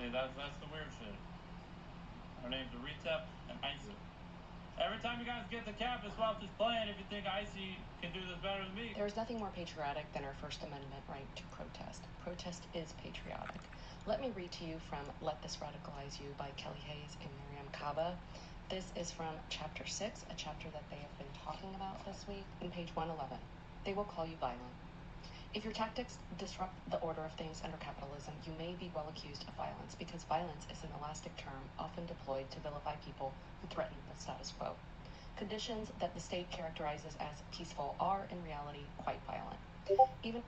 See, that's the weird shit. Our names are Retep and Icy. Every time you guys get the cap, it's about this plan if you think Icy can do this better than me. There's nothing more patriotic than our First Amendment right to protest. Protest is patriotic. Let me read to you from Let This Radicalize You by Kelly Hayes and Miriam Kaba. This is from Chapter 6, a chapter that they have been talking about this week, on page 111. They will call you violent. If your tactics disrupt the order of things under capitalism, you may be well accused of violence, because violence is an elastic term often deployed to vilify people who threaten the status quo. Conditions that the state characterizes as peaceful are, in reality, quite violent. Even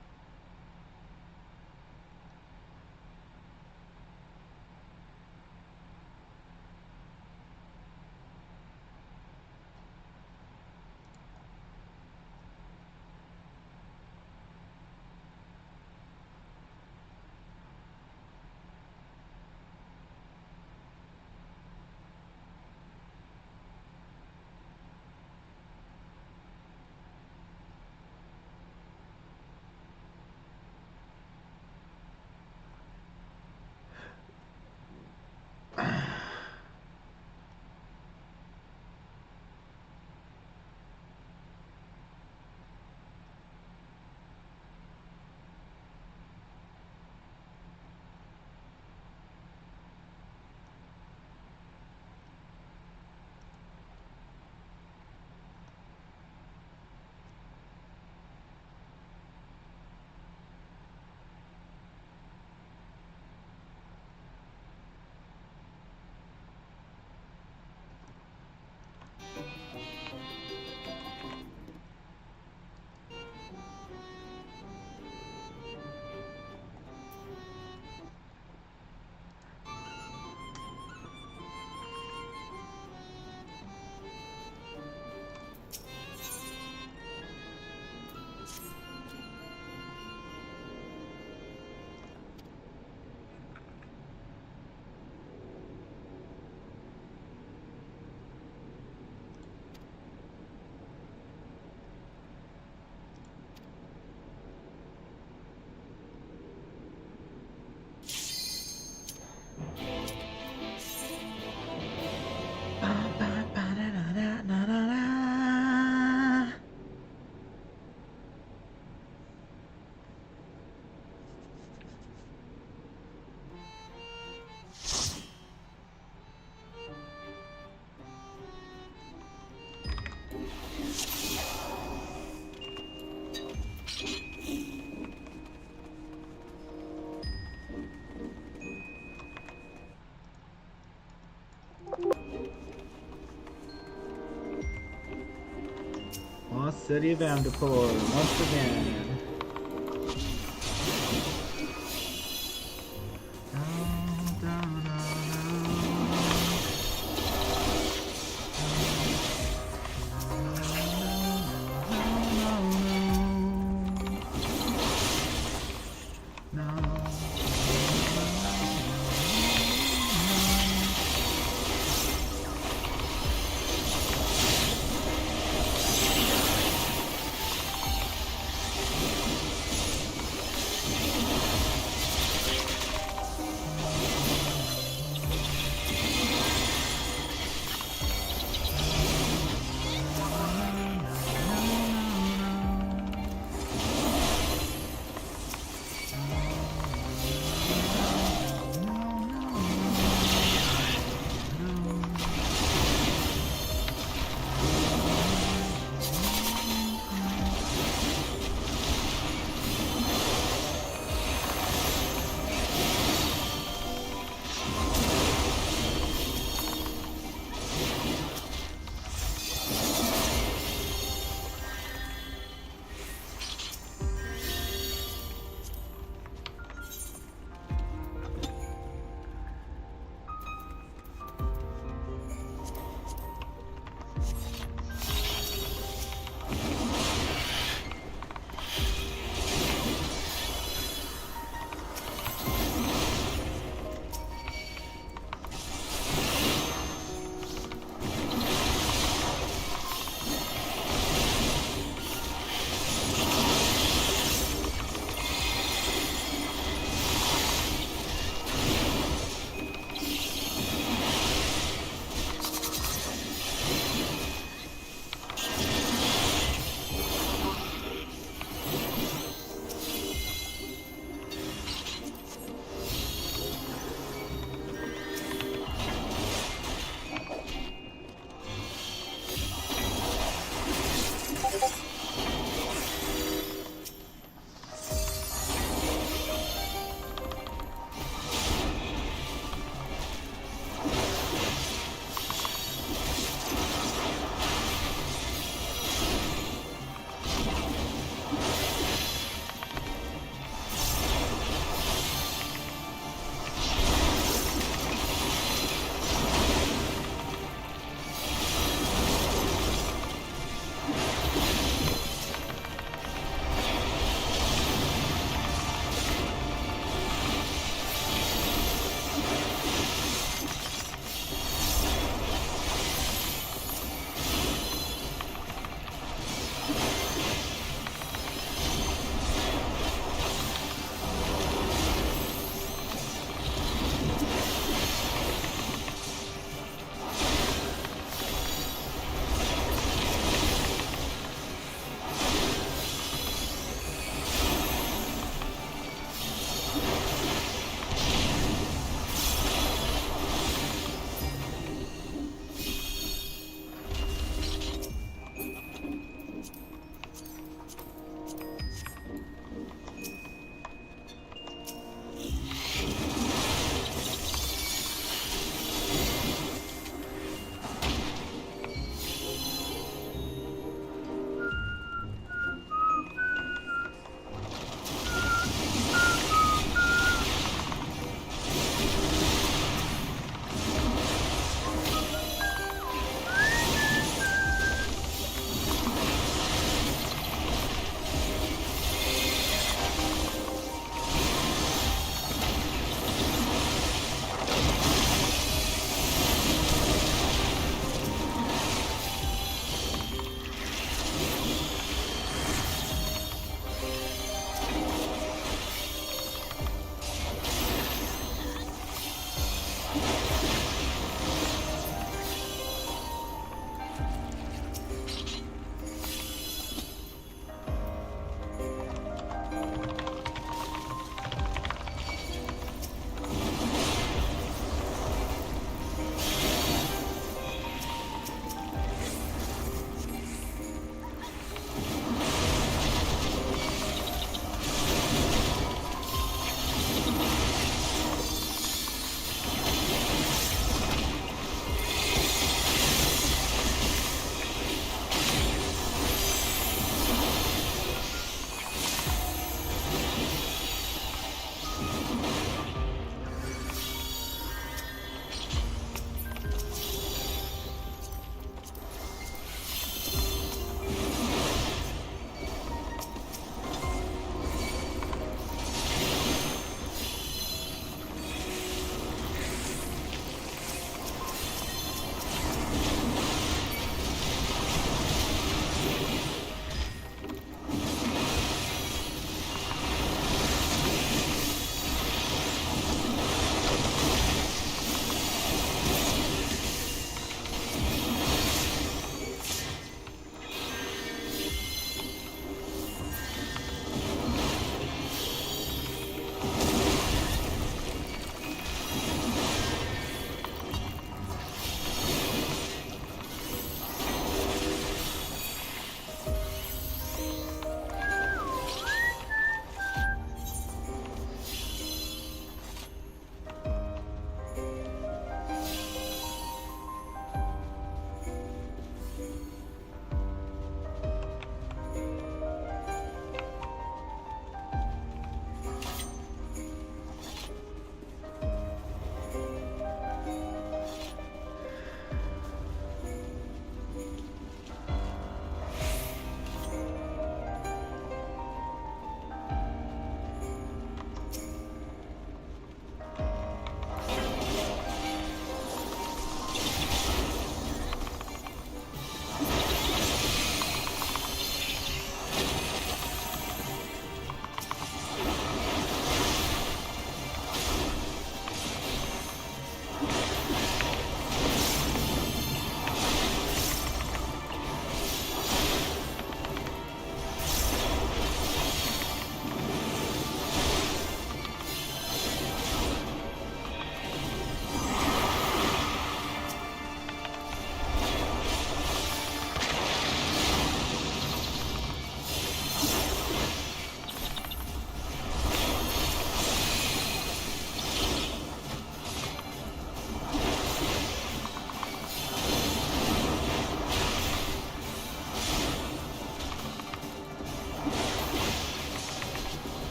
Lost City of Amdapur once again.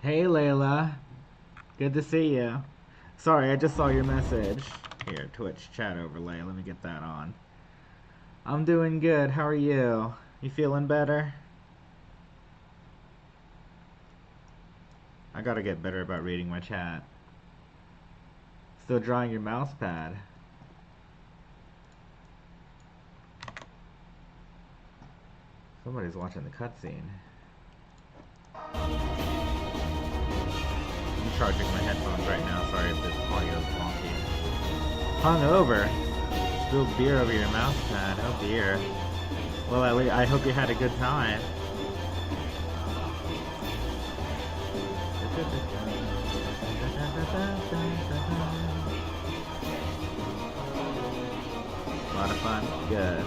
Hey, Layla. Good to see you. Sorry, I just saw your message. Here, Twitch chat overlay. Let me get that on. I'm doing good. How are you? You feeling better? I gotta get better about reading my chat. Still drawing your mouse pad. Somebody's watching the cutscene. I'm charging my headphones right now. Sorry if this audio is wonky. Hungover. Spilled beer over your mouse pad. Oh dear. Well, at least I hope you had a good time. A lot of fun. Good.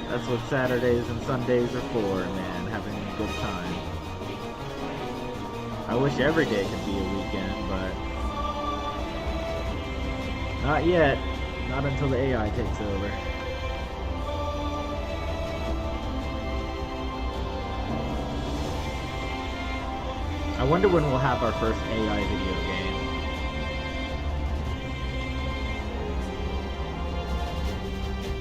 That's what Saturdays and Sundays are for, man. Having a good time. I wish every day could be a weekend, but not yet. Not until the AI takes over. I wonder when we'll have our first AI video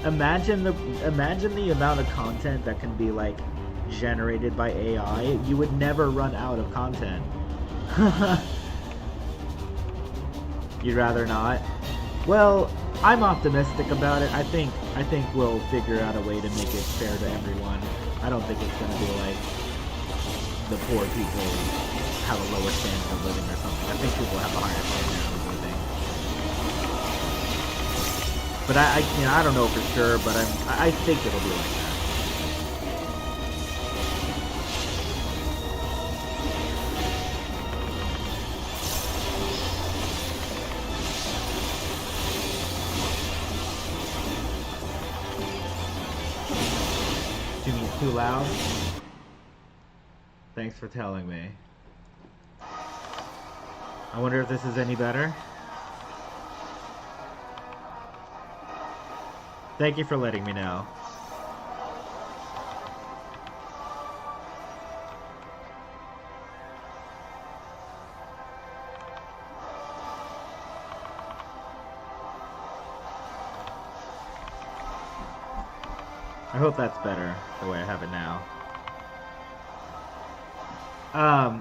game. Imagine the amount of content that can be like generated by AI. You would never run out of content. You'd rather not? Well, I'm optimistic about it. I think we'll figure out a way to make it fair to everyone. I don't think it's gonna be like the poor people have a lower standard of living or something. I think people have a higher standard of living. But I don't know for sure, but I think it'll be like that. Do you mean it's too loud? Thanks for telling me. I wonder if this is any better. Thank you for letting me know. I hope that's better the way I have it now.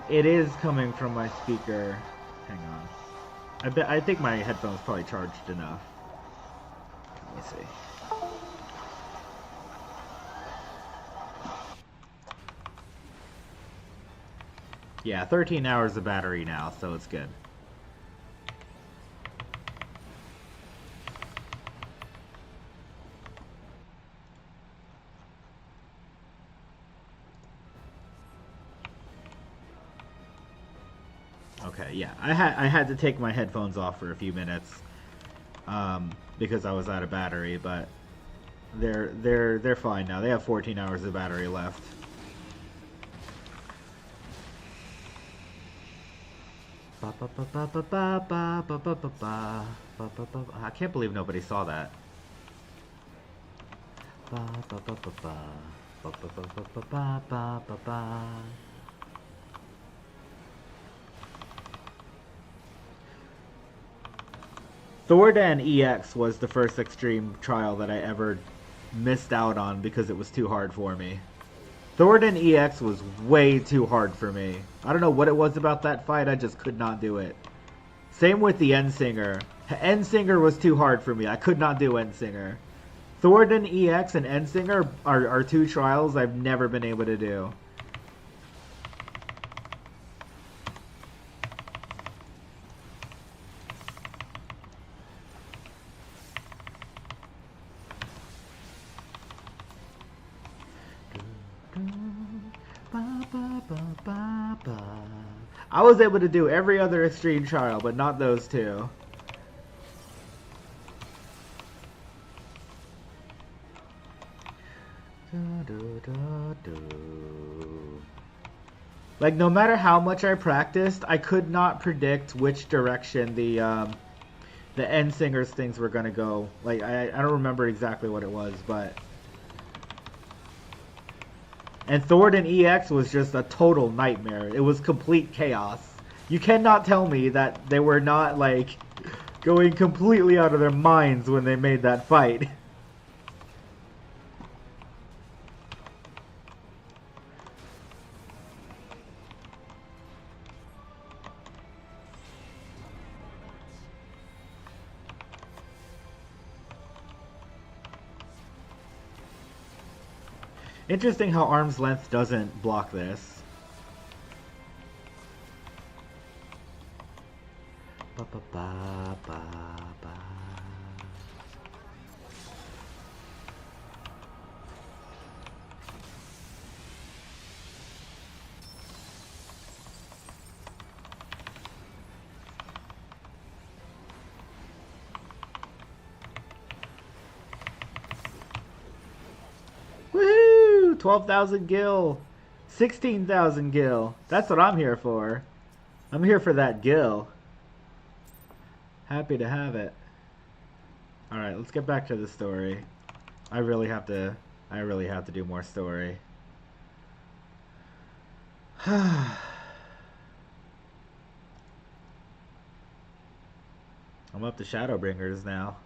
It is coming from my speaker. Hang on. I think my headphones probably charged enough. Let me see. Yeah, 13 hours of battery now, so it's good. Okay, yeah, I had to take my headphones off for a few minutes because I was out of battery, but they're fine now. They have 14 hours of battery left. I can't believe nobody saw that. Thordan EX was the first extreme trial that I ever missed out on because it was too hard for me. Thordan EX was way too hard for me. I don't know what it was about that fight, I just could not do it. Same with the Endsinger. Endsinger was too hard for me, I could not do Endsinger. Thordan EX and Endsinger are two trials I've never been able to do. I was able to do every other extreme trial, but not those two. Like, no matter how much I practiced, I could not predict which direction the Endsinger's things were gonna go. Like, I don't remember exactly what it was, but And Thornton EX was just a total nightmare. It was complete chaos. You cannot tell me that they were not, like, going completely out of their minds when they made that fight. Interesting how arm's length doesn't block this. Ba, ba, ba, ba, ba. Woohoo! 12,000 gil. 16,000 gil. That's what I'm here for. I'm here for that gil. Happy to have it. Alright, let's get back to the story. I really have to do more story. I'm up to Shadowbringers now.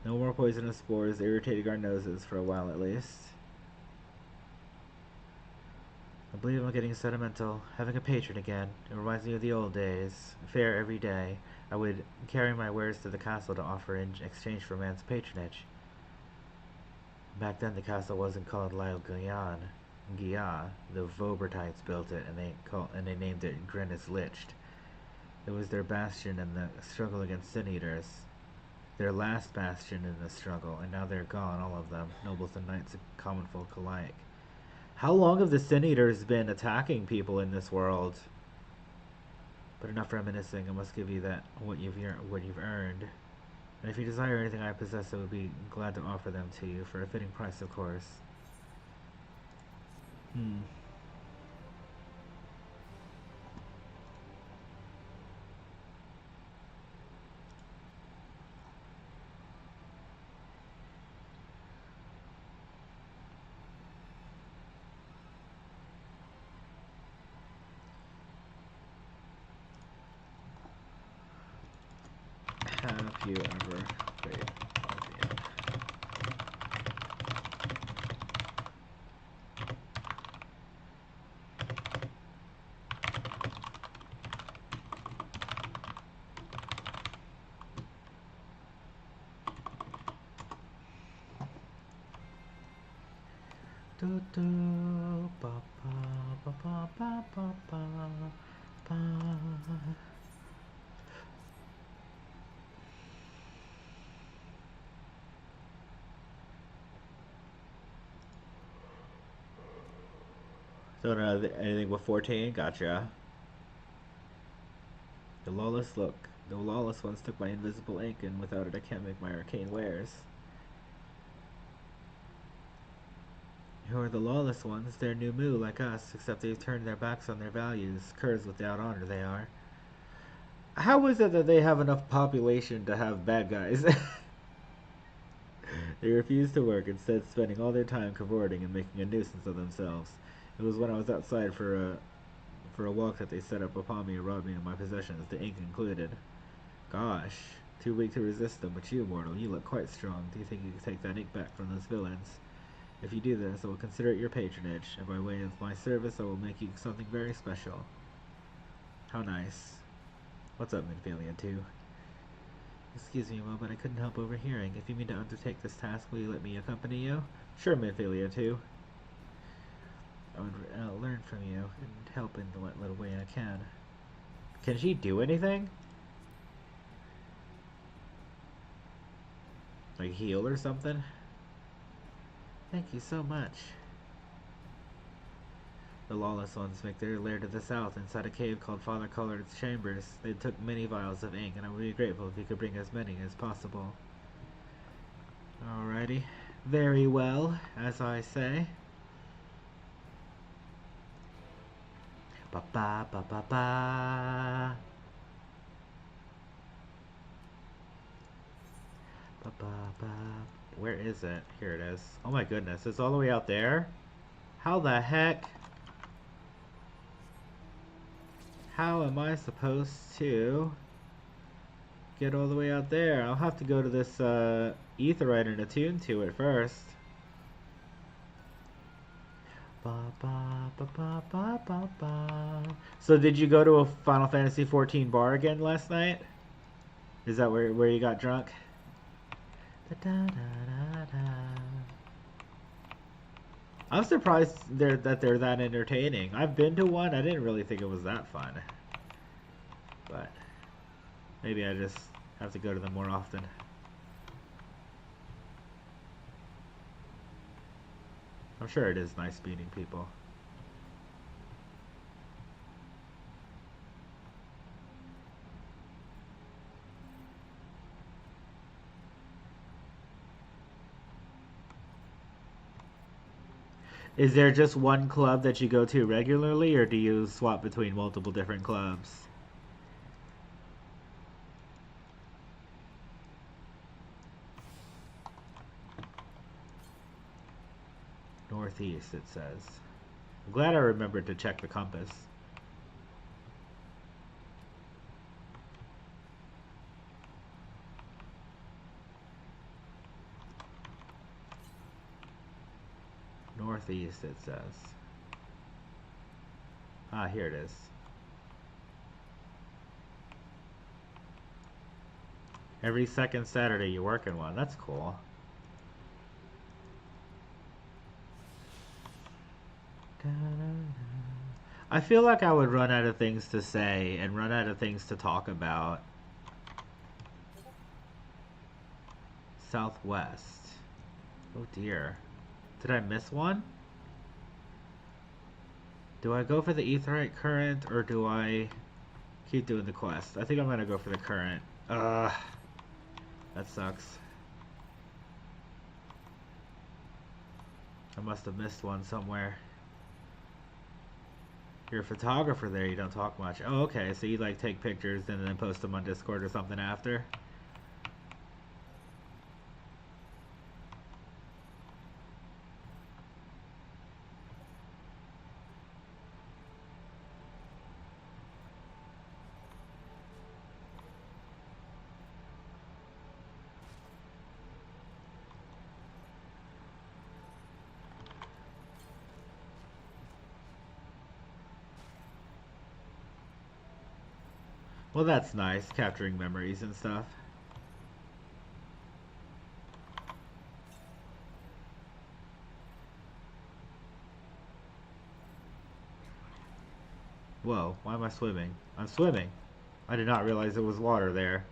No more poisonous spores irritating our noses for a while at least. I believe I'm getting sentimental. Having a patron again. It reminds me of the old days. Fair every day. I would carry my wares to the castle to offer in exchange for man's patronage. Back then the castle wasn't called Lyle Guyan. The Vobertites built it and they named it Grennis Licht. It was their bastion in the struggle against sin eaters. Their last bastion in the struggle, and now they're gone, all of them, nobles and knights and common folk alike. How long have the sin eaters been attacking people in this world? But enough reminiscing. I must give you that what you've earned. And if you desire anything I possess, I would be glad to offer them to you for a fitting price, of course. Have you ever played Oblivion? Do do ba ba ba ba ba ba ba ba. Don't know anything with 14. Gotcha. The lawless ones took my invisible ink, and without it I can't make my arcane wares. Who are the lawless ones? They're new moo like us, except they've turned their backs on their values. Curs without honor they are. How is it that they have enough population to have bad guys? They refuse to work, instead spending all their time cavorting and making a nuisance of themselves. It was when I was outside for a walk that they set up upon me and robbed me of my possessions, the ink included. Gosh, too weak to resist them, but you, mortal, you look quite strong. Do you think you can take that ink back from those villains? If you do this, I will consider it your patronage, and by way of my service, I will make you something very special. How nice. What's up, Minfilia 2? Excuse me a moment, I couldn't help overhearing. If you mean to undertake this task, will you let me accompany you? Sure, Minfilia 2. I would learn from you and help in the little way I can. Can she do anything? Like heal or something? Thank you so much. The lawless ones make their lair to the south inside a cave called Father Collard's Chambers. They took many vials of ink, and I would be grateful if you could bring as many as possible. Alrighty. Very well, as I say. Ba ba ba ba ba. Ba ba ba. Where is it? Here it is. Oh my goodness, it's all the way out there? How the heck? How am I supposed to get all the way out there? I'll have to go to this aetheryte and attune to it first. Ba, ba, ba, ba, ba, ba, ba. So did you go to a Final Fantasy 14 bar again last night? Is that where you got drunk? Da, da, da, da, da. I'm surprised that they're that entertaining. I've been to one. I didn't really think it was that fun. But maybe I just have to go to them more often. I'm sure it is nice meeting people. Is there just one club that you go to regularly, or do you swap between multiple different clubs? Northeast, it says. I'm glad I remembered to check the compass. Northeast, it says. Ah, here it is. Every second Saturday you work in one. That's cool. I feel like I would run out of things to say and run out of things to talk about. Southwest. Oh dear. Did I miss one? Do I go for the aetheryte current, or do I keep doing the quest? I think I'm gonna go for the current. Ugh. That sucks. I must have missed one somewhere. You're a photographer there, you don't talk much. Oh, okay, so you like take pictures and then post them on Discord or something after? Well, that's nice, capturing memories and stuff. Whoa, why am I swimming? I'm swimming. I did not realize there was water there.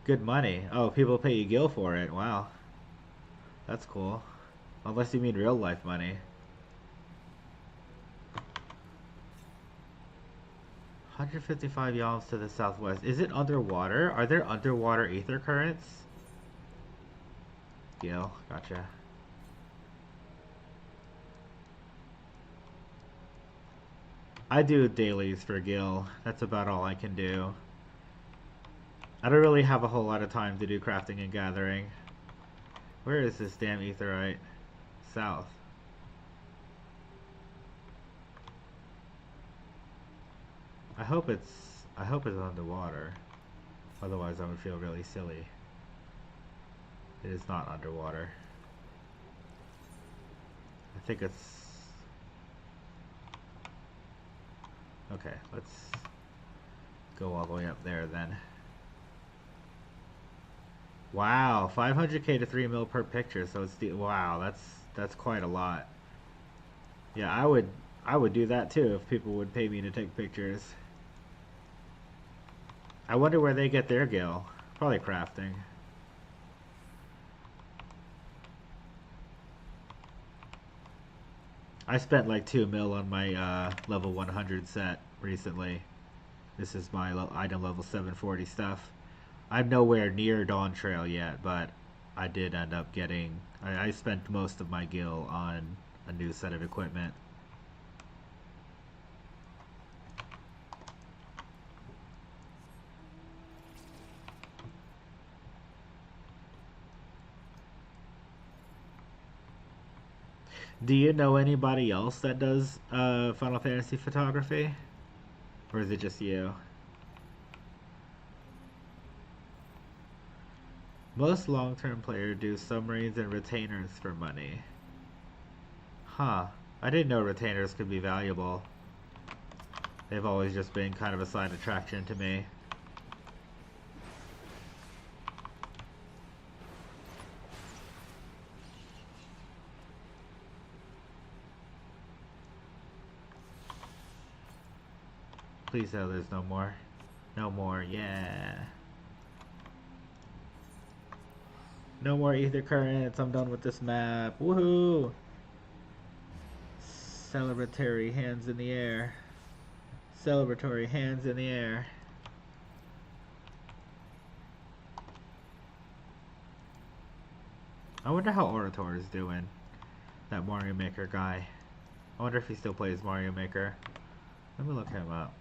Good money. Oh, people pay you gil for it. Wow. That's cool. Unless you mean real life money. 155 yalms to the southwest. Is it underwater? Are there underwater ether currents? Gil, gotcha. I do dailies for Gil. That's about all I can do. I don't really have a whole lot of time to do crafting and gathering. Where is this damn aetheryte? South. I hope it's underwater. Otherwise I would feel really silly. It is not underwater. I think it's... Okay, let's go all the way up there then. Wow, 500k to 3 mil per picture, so it's wow, that's quite a lot. Yeah, I would do that too if people would pay me to take pictures. I wonder where they get their gil. Probably crafting. I spent like 2 mil on my level 100 set recently. This is my item level 740 stuff. I'm nowhere near Dawn Trail yet, but I did end up getting... I spent most of my gil on a new set of equipment. Do you know anybody else that does Final Fantasy photography? Or is it just you? Most long-term players do submarines and retainers for money. Huh. I didn't know retainers could be valuable. They've always just been kind of a side attraction to me. Please tell there's no more. No more, yeah. No more ether currents. I'm done with this map. Woohoo! Celebratory hands in the air. Celebratory hands in the air. I wonder how Orator is doing. That Mario Maker guy. I wonder if he still plays Mario Maker. Let me look him up.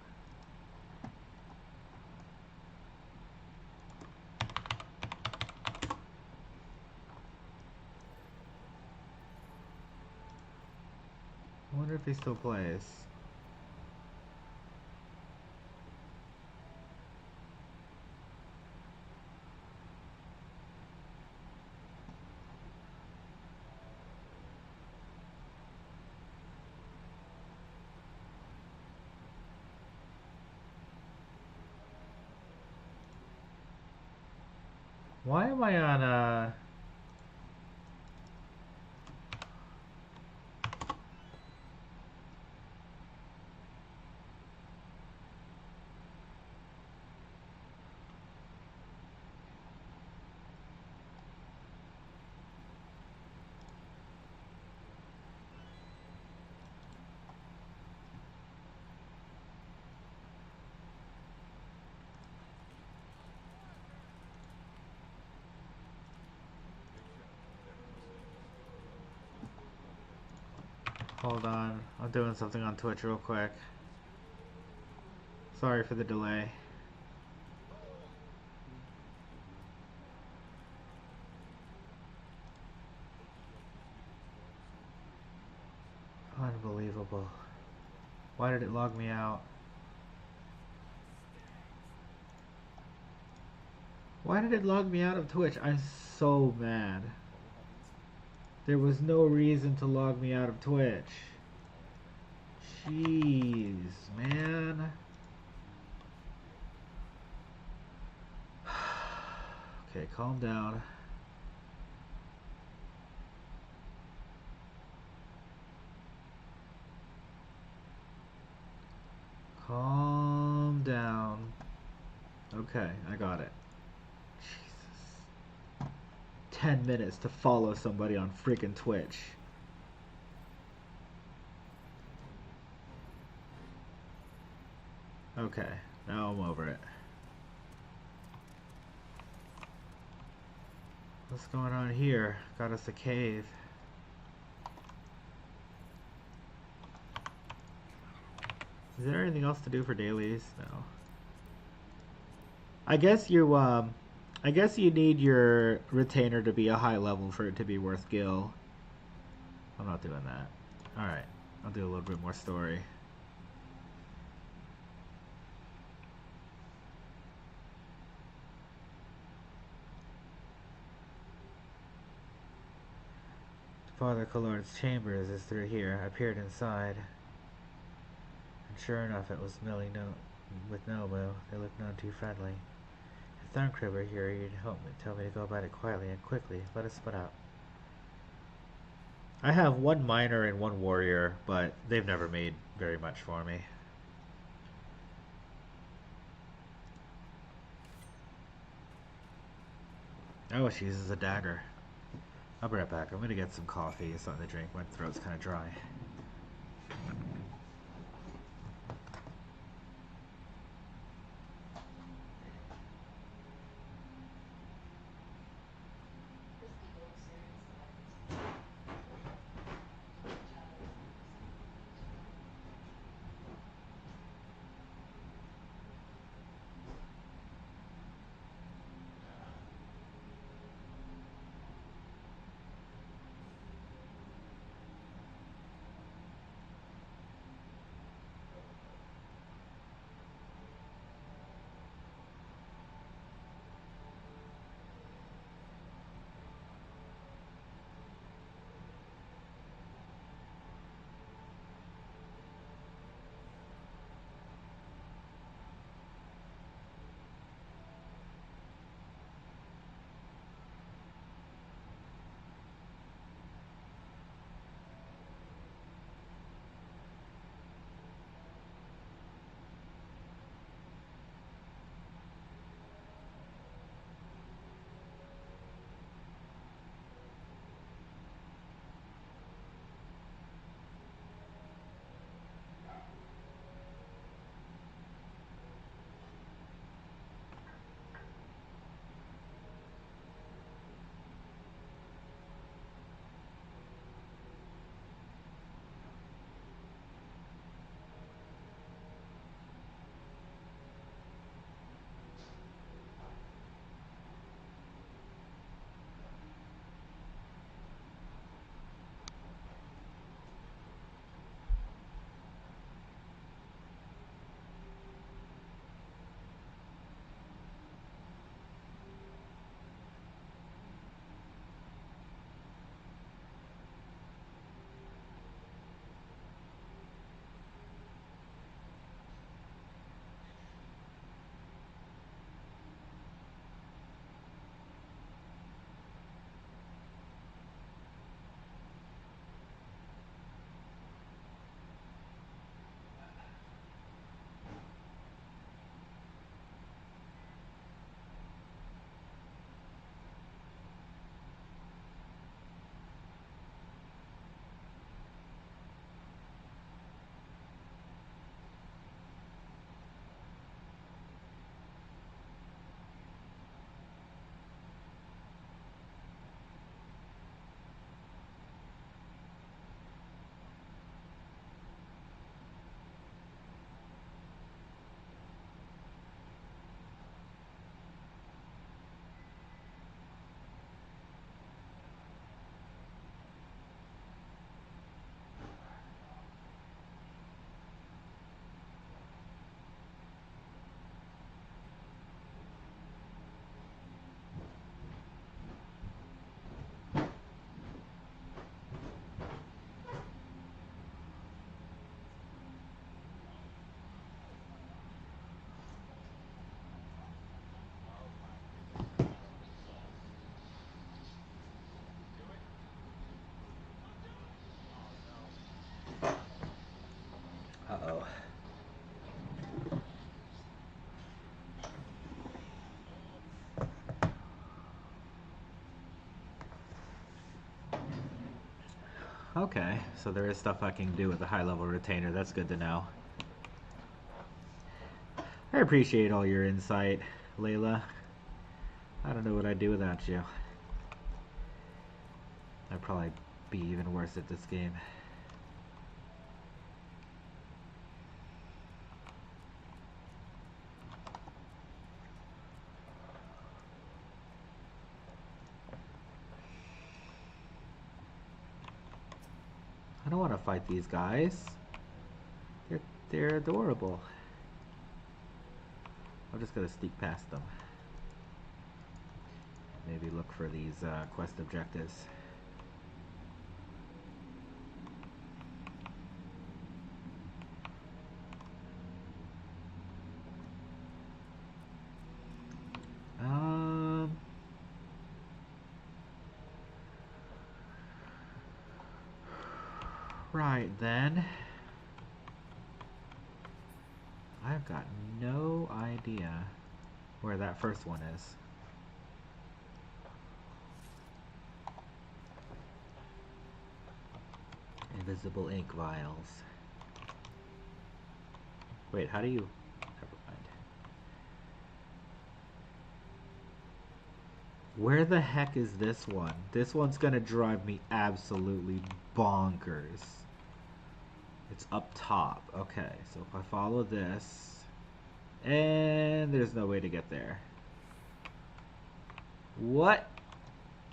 I wonder if he still plays. Why am I on Hold on, I'm doing something on Twitch real quick. Sorry for the delay. Unbelievable. Why did it log me out? Why did it log me out of Twitch? I'm so mad. There was no reason to log me out of Twitch. Jeez, man. Okay, calm down. Calm down. Okay, I got it. Jesus. 10 minutes to follow somebody on freaking Twitch. Okay, now I'm over it. What's going on here? Got us a cave. Is there anything else to do for dailies? No. I guess you need your retainer to be a high level for it to be worth gil. I'm not doing that. Alright, I'll do a little bit more story. Father Callard's chambers is through here. I peered inside. And sure enough, it was Millie with Nobu. They looked none too friendly. If Thorncrib were here, he'd help me, tell me to go about it quietly and quickly. Let us split out. I have one miner and one warrior, but they've never made very much for me. Oh, she uses a dagger. I'll be right back. I'm gonna get some coffee, something to drink. My throat's kind of dry. Okay, so there is stuff I can do with the high-level retainer. That's good to know. I appreciate all your insight, Layla. I don't know what I'd do without you. I'd probably be even worse at this game. I don't want to fight these guys. They're adorable. I'm just gonna sneak past them. Maybe look for these quest objectives. Right then. I've got no idea where that first one is. Invisible ink vials. Wait, how do you... Never mind. Where the heck is this one? This one's gonna drive me absolutely bonkers. It's up top. Okay, so if I follow this... And there's no way to get there. What?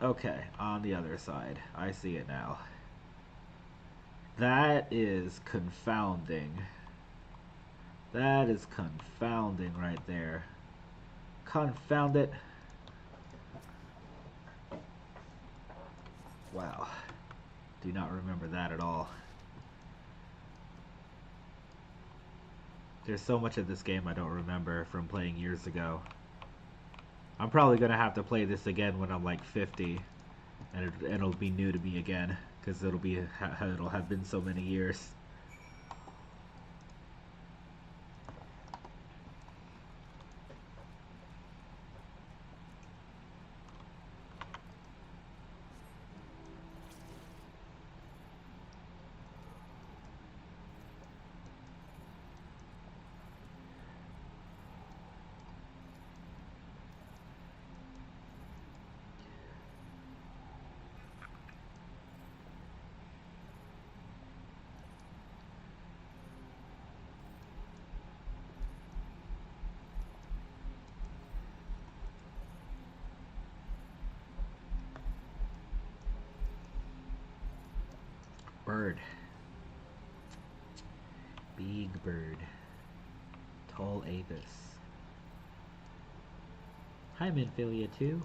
Okay, on the other side. I see it now. That is confounding. That is confounding right there. Confound it. Wow. Do not remember that at all. There's so much of this game I don't remember from playing years ago. I'm probably going to have to play this again when I'm like 50. And it'll be new to me again. Because it'll have been so many years. Bird. Big bird. Tall Avis. Hi, Minfilia 2.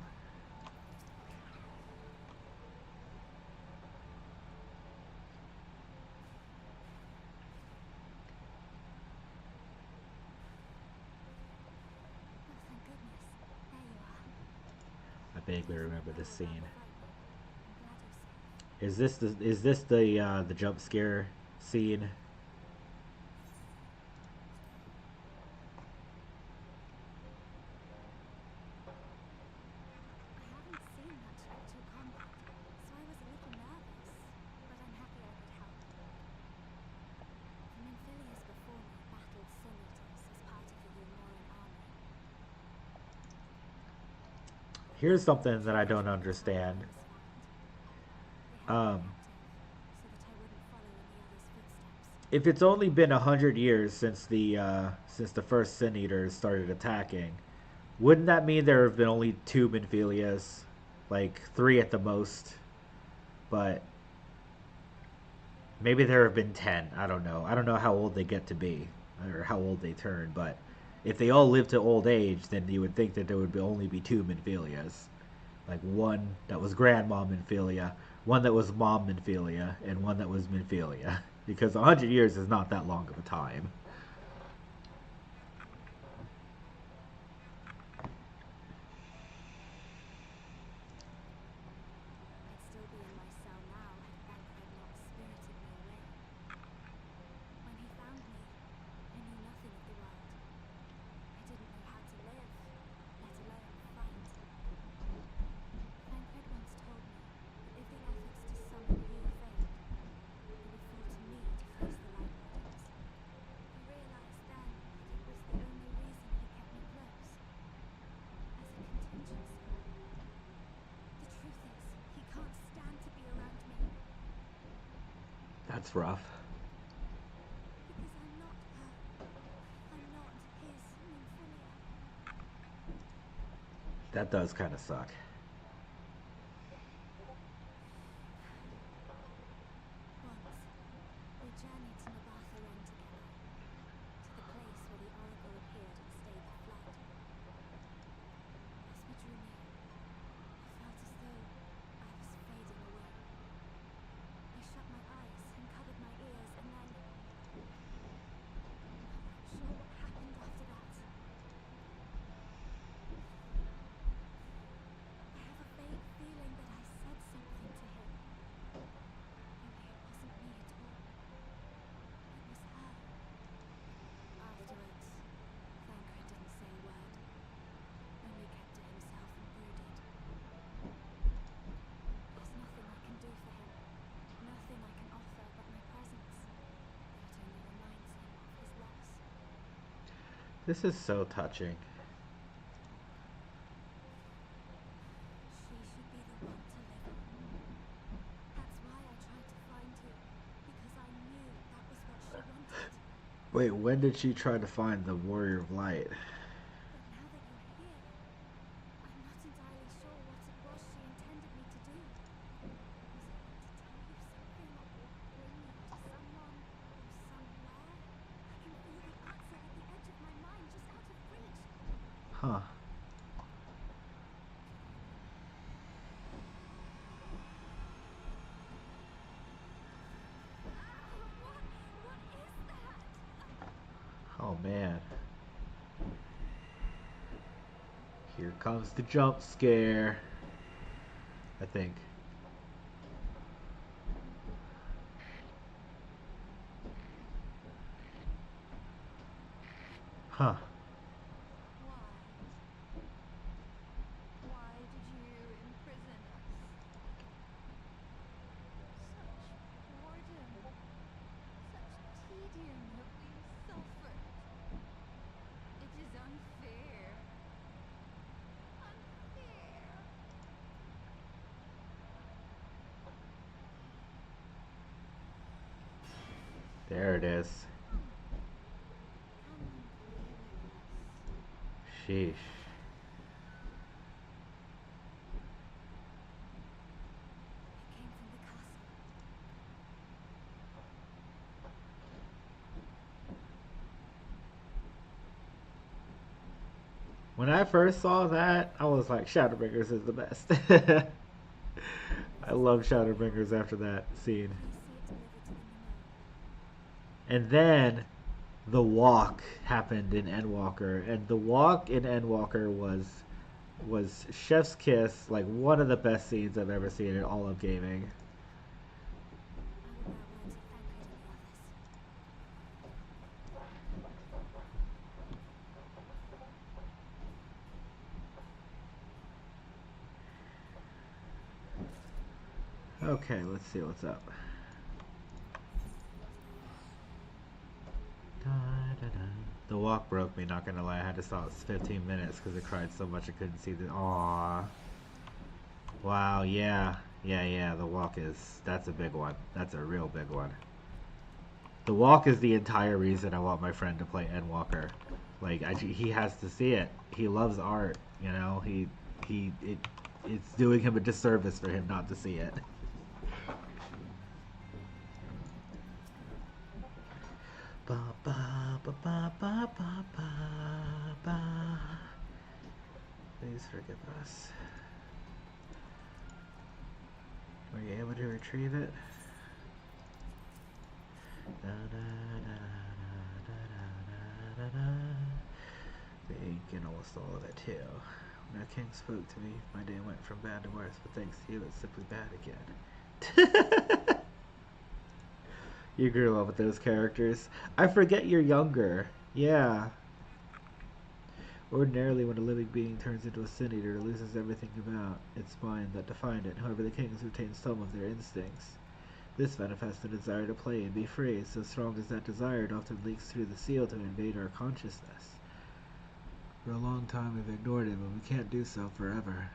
I vaguely remember this scene. Is this the jump scare scene? Here's something that I don't understand. If it's only been 100 years since the first Sin Eaters started attacking, wouldn't that mean there have been only 2 Minfilias? Like 3 at the most. But maybe there have been 10. I don't know. I don't know how old they get to be or how old they turn, but if they all live to old age, then you would think that there would only be 2 Minfilias. Like one that was Grandma Minfilia, one that was Mom Minfilia, and one that was Minfilia. Because 100 years is not that long of a time. That's rough. Because I'm not her. I'm not his Nymphonia. That does kind of suck. Once, we journeyed to Nabatha Ren together, to the place where the oracle appeared and stayed the flood. As we drew near, I felt as though I was fading away. I shut my eyes and covered my ears, and then... I'm not sure what happened after that. I have a vague feeling that I said something to him. Only it wasn't me at all. It was her. Afterwards, Thancred didn't say a word. Only kept to himself and brooded. There's nothing I can do for him. Nothing I can offer but my presence. Though it only reminds him of his loss. This is so touching. She should be the one to live on. That's why I tried to find you. Because I knew that was what she wanted. Wait, when did she try to find the Warrior of Light? But now that you're here, I'm not entirely sure what it was she intended me to do. Was it to tell you something or bring you to someone or somewhere? I can feel the answer at the edge of my mind, just out of reach. Huh. What is that? Oh man. Here comes the jump scare. I think. Huh. Why did you imprison us? Such boredom, such tedium have we suffered. It is unfair. Unfair. There it is. Come and play with us. Sheesh. It came from the castle. When I first saw that, I was like, Shadowbringers is the best. I love Shadowbringers after that scene. Please see it delivered to the Minot. And then the walk happened in Endwalker, and the walk in Endwalker was Chef's Kiss, like one of the best scenes I've ever seen in all of gaming. I will bear word to Thancred and the others. Okay, let's see what's up. The walk broke me, not gonna lie. I had to stop 15 minutes because I cried so much I couldn't see the. Aww. Wow, yeah. Yeah, the walk is. That's a big one. That's a real big one. The walk is the entire reason I want my friend to play Endwalker. Like, he has to see it. He loves art, you know? It's doing him a disservice for him not to see it. Ba ba ba ba ba ba ba ba. Please forgive us. Were you able to retrieve it? Da, da, da, da, da, da, da, da. The ink and almost all of it too. When our king spoke to me, my day went from bad to worse, but thanks to you, it's simply bad again. You grew up with those characters. I forget you're younger. Yeah. Ordinarily, when a living being turns into a sin eater, it loses everything about its mind that defined it. However, the kings retain some of their instincts. This manifests a desire to play and be free. So strong as that desire, it often leaks through the seal to invade our consciousness. For a long time, we've ignored it, but we can't do so forever.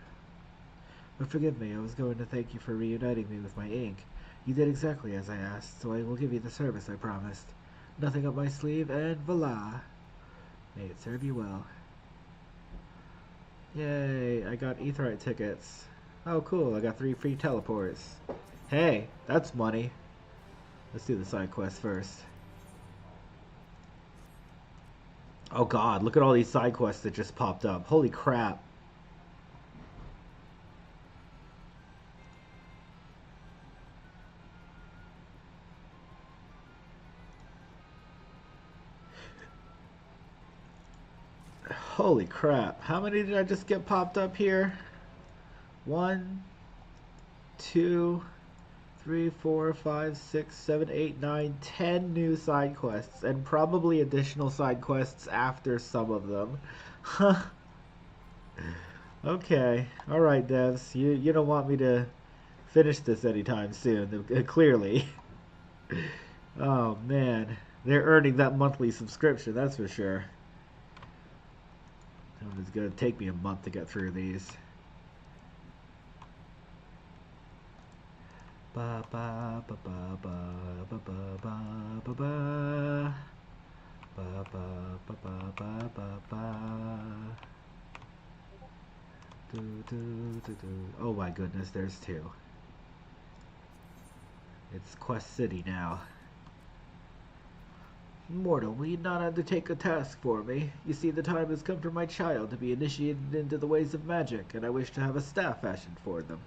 But forgive me, I was going to thank you for reuniting me with my ink. You did exactly as I asked, so I will give you the service I promised. Nothing up my sleeve, and voila! May it serve you well. Yay, I got Aetheryte tickets. Oh cool, I got 3 free teleports. Hey, that's money. Let's do the side quest first. Oh god, look at all these side quests that just popped up. Holy crap. Holy crap. How many did I just get popped up here? 1, 2, 3, 4, 5, 6, 7, 8, 9, 10 new side quests, and probably additional side quests after some of them. Huh. Okay. Alright, devs. You don't want me to finish this anytime soon, clearly. Oh, man. They're earning that monthly subscription, that's for sure. It's going to take me a month to get through these. Ba ba ba ba ba ba ba ba ba ba ba ba ba ba ba ba. Do, do, do, do. Oh my goodness, there's 2. It's Quest City now. Mortal, will you not undertake a task for me? You see, the time has come for my child to be initiated into the ways of magic, and I wish to have a staff fashioned for them.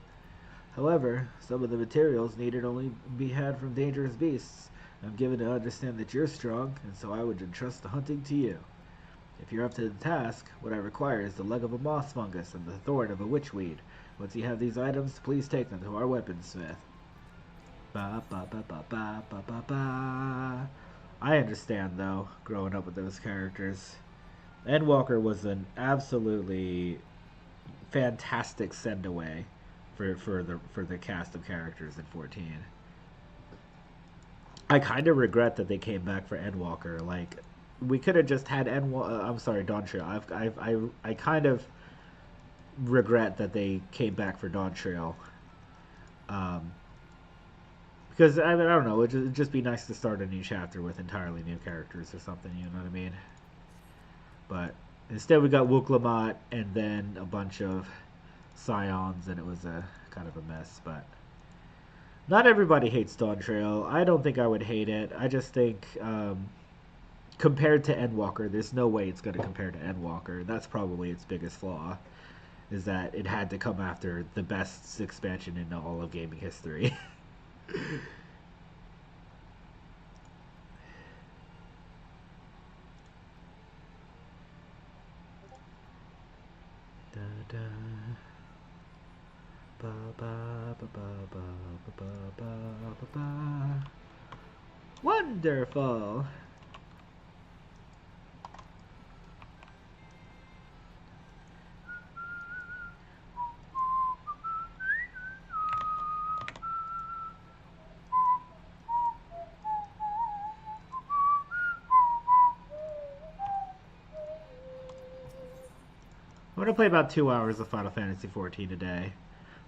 However, some of the materials needed only be had from dangerous beasts. I'm given to understand that you're strong, and so I would entrust the hunting to you. If you're up to the task, what I require is the leg of a moss fungus and the thorn of a witchweed. Once you have these items, please take them to our weaponsmith. Ba ba ba ba ba ba ba ba. I understand, though, growing up with those characters. Endwalker was an absolutely fantastic send-away for the cast of characters in 14. I kind of regret that they came back for Endwalker. Like, we could have just had I'm sorry, Dawntrail. I kind of regret that they came back for Dawntrail. Because, I mean, I don't know, it'd just be nice to start a new chapter with entirely new characters or something, you know what I mean? But instead we got Wuklamot and then a bunch of Scions, and it was a kind of a mess, but not everybody hates Dawntrail. I don't think I would hate it. I just think, compared to Endwalker, there's no way it's going to compare to Endwalker. That's probably its biggest flaw, is that it had to come after the best expansion in all of gaming history. Da, da. Ba, ba, ba, ba, ba, ba, ba, ba, ba. Wonderful. I'm going to play about 2 hours of Final Fantasy XIV today.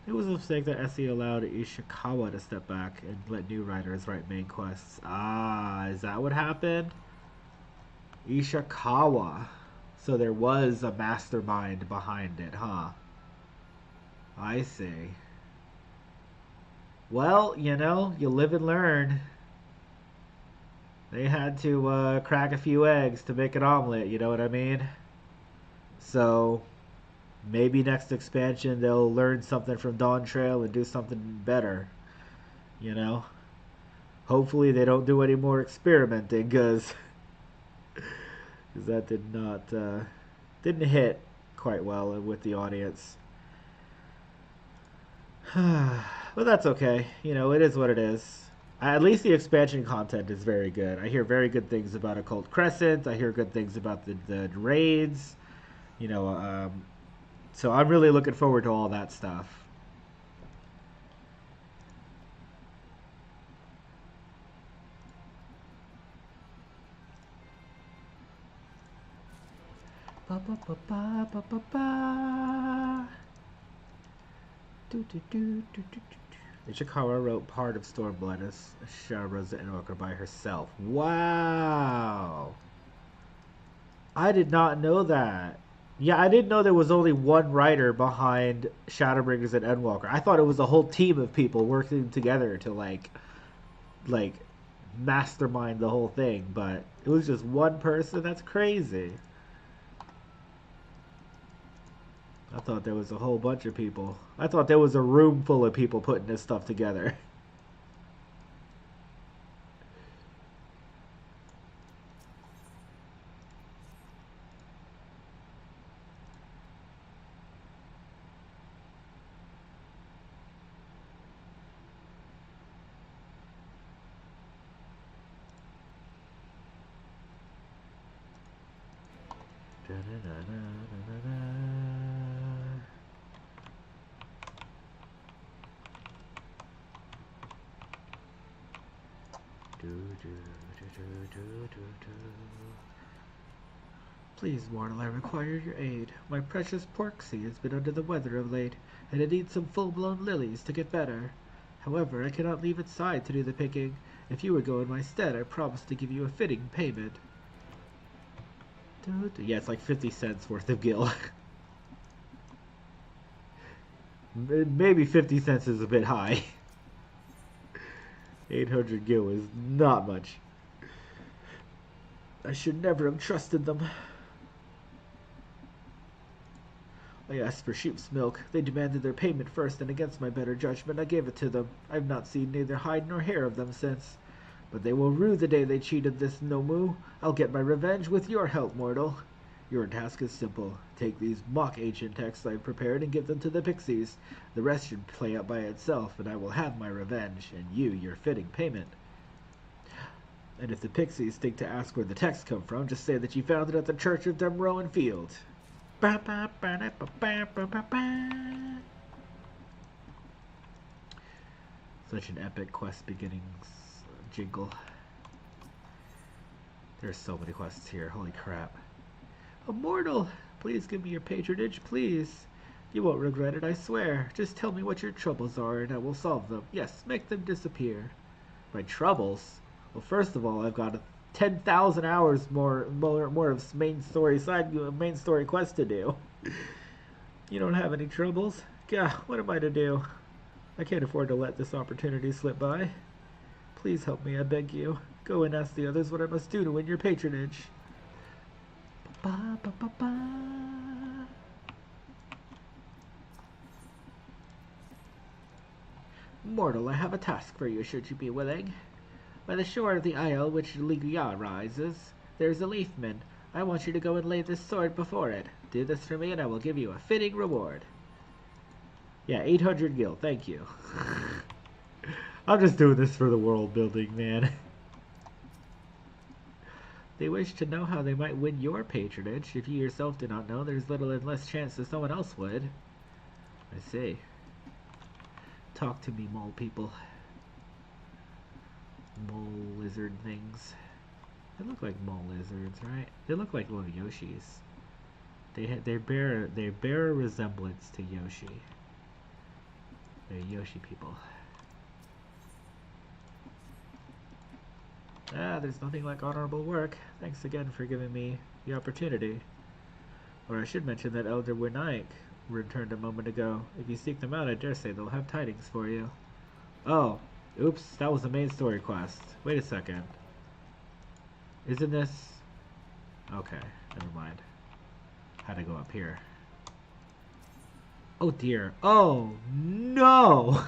It was a mistake that SE allowed Ishikawa to step back and let new writers write main quests. Ah, is that what happened? Ishikawa. So there was a mastermind behind it, huh? I see. Well, you know, you live and learn. They had to crack a few eggs to make an omelet, you know what I mean? So maybe next expansion they'll learn something from Dawntrail and do something better. You know? Hopefully they don't do any more experimenting, because that didn't hit quite well with the audience. But that's okay. You know, it is what it is. At least the expansion content is very good. I hear very good things about Occult Crescent. I hear good things about the raids. You know, so I'm really looking forward to all that stuff. Ba ba ba ba ba ba ba. Do do do do do do. Ishikawa wrote part of Stormblood as Sharaza Endwalker by herself. Wow! I did not know that. Yeah, I didn't know there was only one writer behind Shadowbringers and Endwalker. I thought it was a whole team of people working together to like mastermind the whole thing, but it was just one person. That's crazy. I thought there was a whole bunch of people. I thought there was a room full of people putting this stuff together. Please, mortal, I require your aid. My precious Porksy has been under the weather of late, and it needs some full-blown lilies to get better. However, I cannot leave its side to do the picking. If you would go in my stead, I promise to give you a fitting payment. Yeah, it's like 50 cents worth of gil. Maybe 50 cents is a bit high. 800 gil is not much. I should never have trusted them. I asked for sheep's milk. They demanded their payment first, and against my better judgment, I gave it to them. I've not seen neither hide nor hair of them since. But they will rue the day they cheated this Nomu. I'll get my revenge with your help, mortal. Your task is simple. Take these mock ancient texts I've prepared and give them to the pixies. The rest should play out by itself, and I will have my revenge, and you your fitting payment. And if the pixies think to ask where the texts come from, just say that you found it at the Church of Demrowen Field. Such an epic quest beginnings jingle. There's so many quests here, holy crap. Immortal, please give me your patronage, please. You won't regret it, I swear. Just tell me what your troubles are and I will solve them. Yes, make them disappear. My troubles? Well, first of all, I've got 10,000 hours more of main story quest to do. You don't have any troubles? Gah, what am I to do? I can't afford to let this opportunity slip by. Please help me, I beg you. Go and ask the others what I must do to win your patronage. Ba, ba, ba, ba. Mortal, I have a task for you, should you be willing. By the shore of the isle which Liguia rises, there is a leafman. I want you to go and lay this sword before it. Do this for me and I will give you a fitting reward. Yeah, 800 gil, thank you. I'm just doing this for the world building, man. They wish to know how they might win your patronage. If you yourself do not know, there's little and less chance that someone else would. I see. Talk to me, mole people. Mole lizard things. They look like mole lizards, right? They look like little Yoshis. They bear a resemblance to Yoshi. They're Yoshi people. Ah, there's nothing like honorable work. Thanks again for giving me the opportunity. Or I should mention that Elder Winayak returned a moment ago. If you seek them out, I dare say they'll have tidings for you. Oh, oops, that was the main story quest. Wait a second. Isn't this... Okay, never mind. Had to go up here. Oh dear. Oh, no!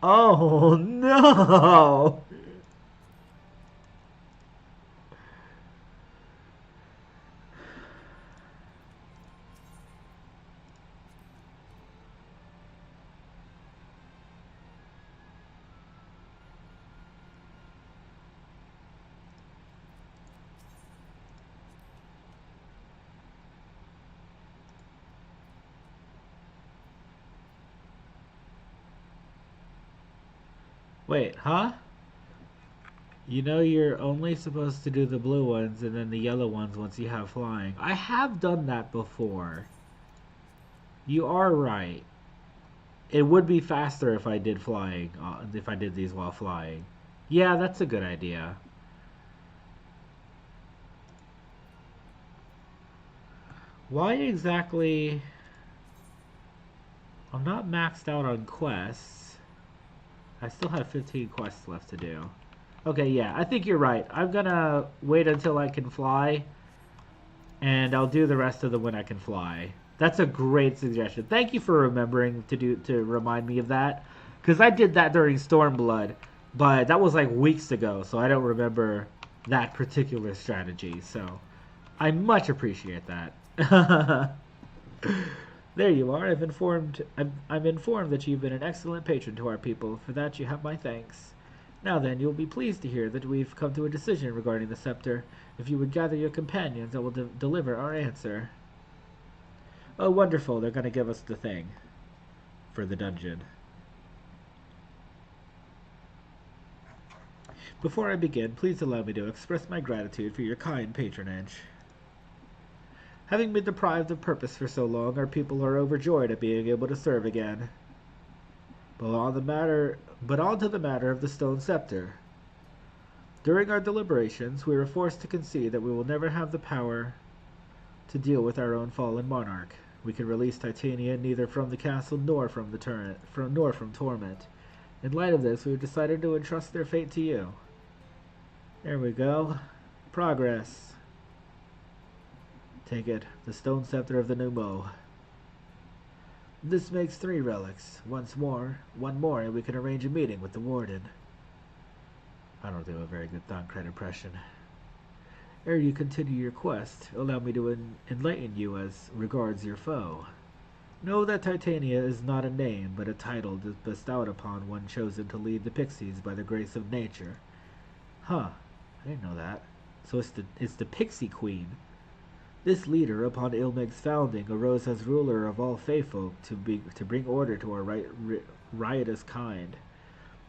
Oh no! Wait, huh? You know you're only supposed to do the blue ones and then the yellow ones once you have flying. I have done that before. You are right. It would be faster if I did flying, if I did these while flying. Yeah, that's a good idea. Why exactly... I'm not maxed out on quests. I still have 15 quests left to do. Okay, yeah, I think you're right. I'm gonna wait until I can fly, and I'll do the rest of them when I can fly. That's a great suggestion. Thank you for remembering to remind me of that, because I did that during Stormblood, but that was like weeks ago, so I don't remember that particular strategy. So I much appreciate that. There you are. I'm informed that you've been an excellent patron to our people. For that you have my thanks. Now then, you'll be pleased to hear that we've come to a decision regarding the scepter. If you would gather your companions, I will deliver our answer. Oh, wonderful. They're going to give us the thing for the dungeon. Before I begin, please allow me to express my gratitude for your kind patronage. Having been deprived of purpose for so long, our people are overjoyed at being able to serve again. But on to the matter of the stone scepter. During our deliberations, we were forced to concede that we will never have the power to deal with our own fallen monarch. We can release Titania neither from the castle nor from torment. In light of this, we have decided to entrust their fate to you. There we go. Progress. Take it, the stone scepter of the Numo. This makes 3 relics. One more, and we can arrange a meeting with the warden. I don't do a very good Thancred impression. Ere you continue your quest, allow me to enlighten you as regards your foe. Know that Titania is not a name, but a title bestowed upon one chosen to lead the pixies by the grace of nature. Huh, I didn't know that. So it's the Pixie Queen. This leader, upon Ilmeg's founding, arose as ruler of all Feyfolk to bring order to our riotous kind.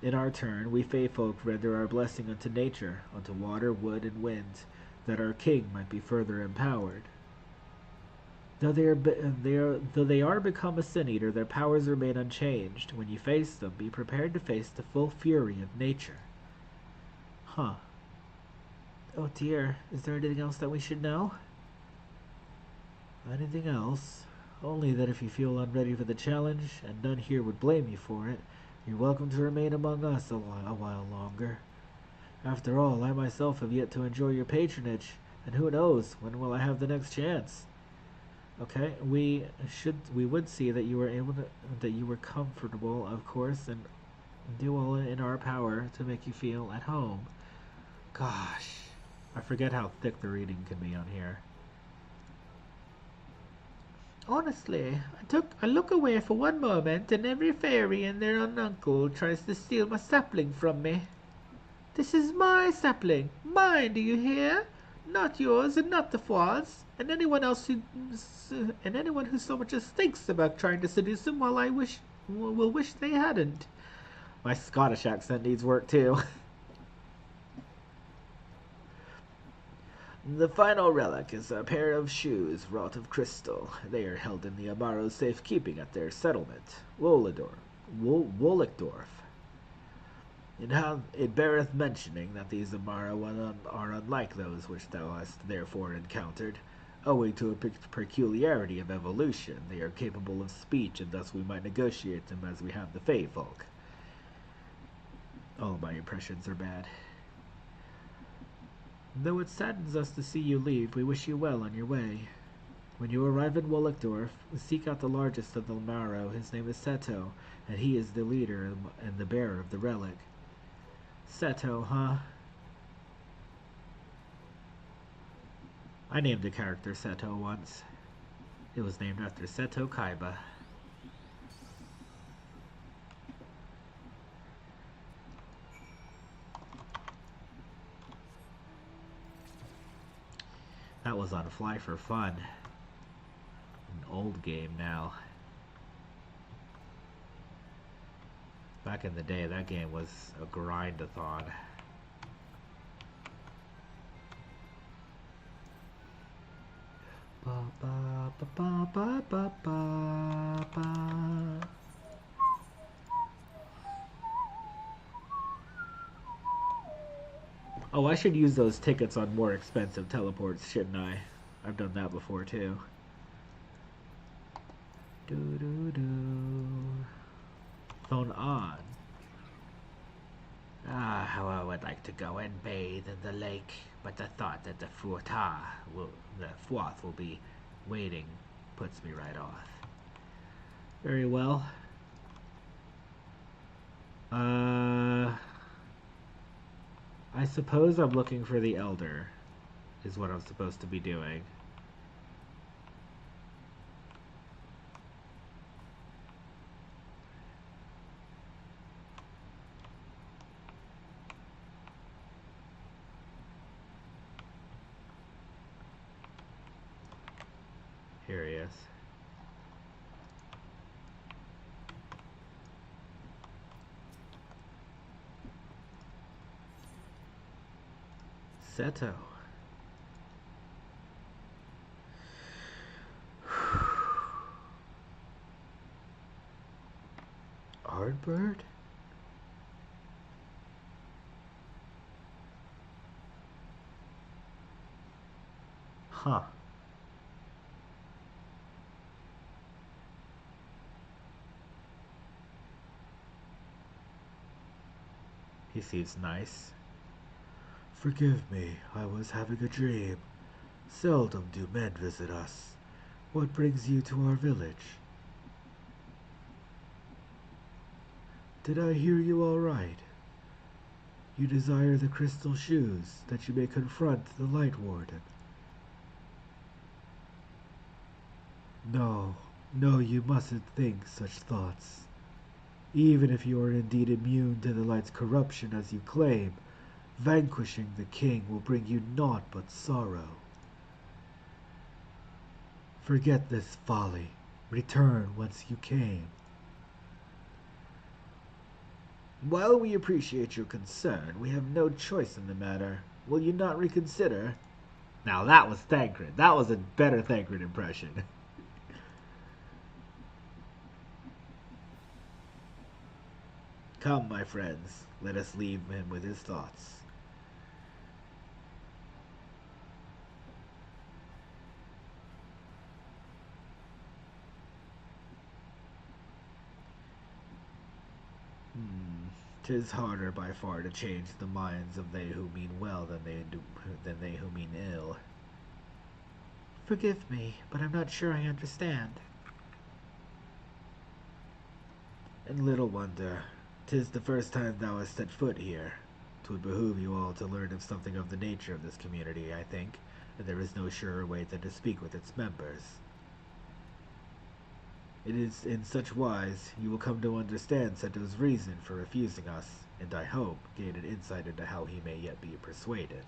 In our turn, we Feyfolk render our blessing unto nature, unto water, wood, and wind, that our king might be further empowered. Though they are become a sin-eater, their powers remain unchanged. When you face them, be prepared to face the full fury of nature. Huh. Oh dear, is there anything else that we should know? Anything else? Only that if you feel unready for the challenge, and none here would blame you for it, you're welcome to remain among us a while longer. After all, I myself have yet to enjoy your patronage, and who knows, when will I have the next chance? Okay, we would see that you were comfortable, of course, and do all in our power to make you feel at home. Gosh, I forget how thick the reading can be on here. Honestly, I look away for one moment, and every fairy and their uncle tries to steal my sapling from me. This is my sapling, mine, do you hear? Not yours, and not the Ffsiv's, and anyone who so much as thinks about trying to seduce him, while will wish they hadn't. My Scottish accent needs work too. The final relic is a pair of shoes wrought of crystal. They are held in the Amaro's safekeeping at their settlement, Wolekdorf. It beareth mentioning that these Amaro are unlike those which thou hast therefore encountered. Owing to a peculiarity of evolution, they are capable of speech, and thus we might negotiate them as we have the Feyfolk. All my impressions are bad. Though it saddens us to see you leave, we wish you well on your way. When you arrive at Wolekdorf, seek out the largest of the Amaro. His name is Seto, and he is the leader and the bearer of the relic. Seto, huh? I named a character Seto once. It was named after Seto Kaiba. That was on Fly for Fun. An old game now. Back in the day, that game was a grind-a-thon. Ba, ba, ba, ba, ba, ba, ba, ba. Oh, I should use those tickets on more expensive teleports, shouldn't I? I've done that before, too. Phone on. Ah, how I would like to go and bathe in the lake, but the thought that the Ffxiv will be waiting puts me right off. Very well. I suppose I'm looking for the Elder, is what I'm supposed to be doing. Here he is. Seto. Ardbird? Huh. He seems nice. Forgive me, I was having a dream. Seldom do men visit us. What brings you to our village? Did I hear you all right? You desire the crystal shoes, that you may confront the Light Warden. No, no, you mustn't think such thoughts. Even if you are indeed immune to the light's corruption as you claim, vanquishing the king will bring you naught but sorrow. Forget this folly. Return whence you came. While we appreciate your concern, we have no choice in the matter. Will you not reconsider? Now that was Thancred. That was a better Thancred impression. Come, my friends, let us leave him with his thoughts. "'Tis harder by far to change the minds of they who mean well than they who mean ill." Forgive me, but I'm not sure I understand. And little wonder. 'Tis the first time thou hast set foot here. 'Twould behoove you all to learn of something of the nature of this community, I think, and there is no surer way than to speak with its members. It is in such wise you will come to understand Seto's reason for refusing us, and I hope gain an insight into how he may yet be persuaded.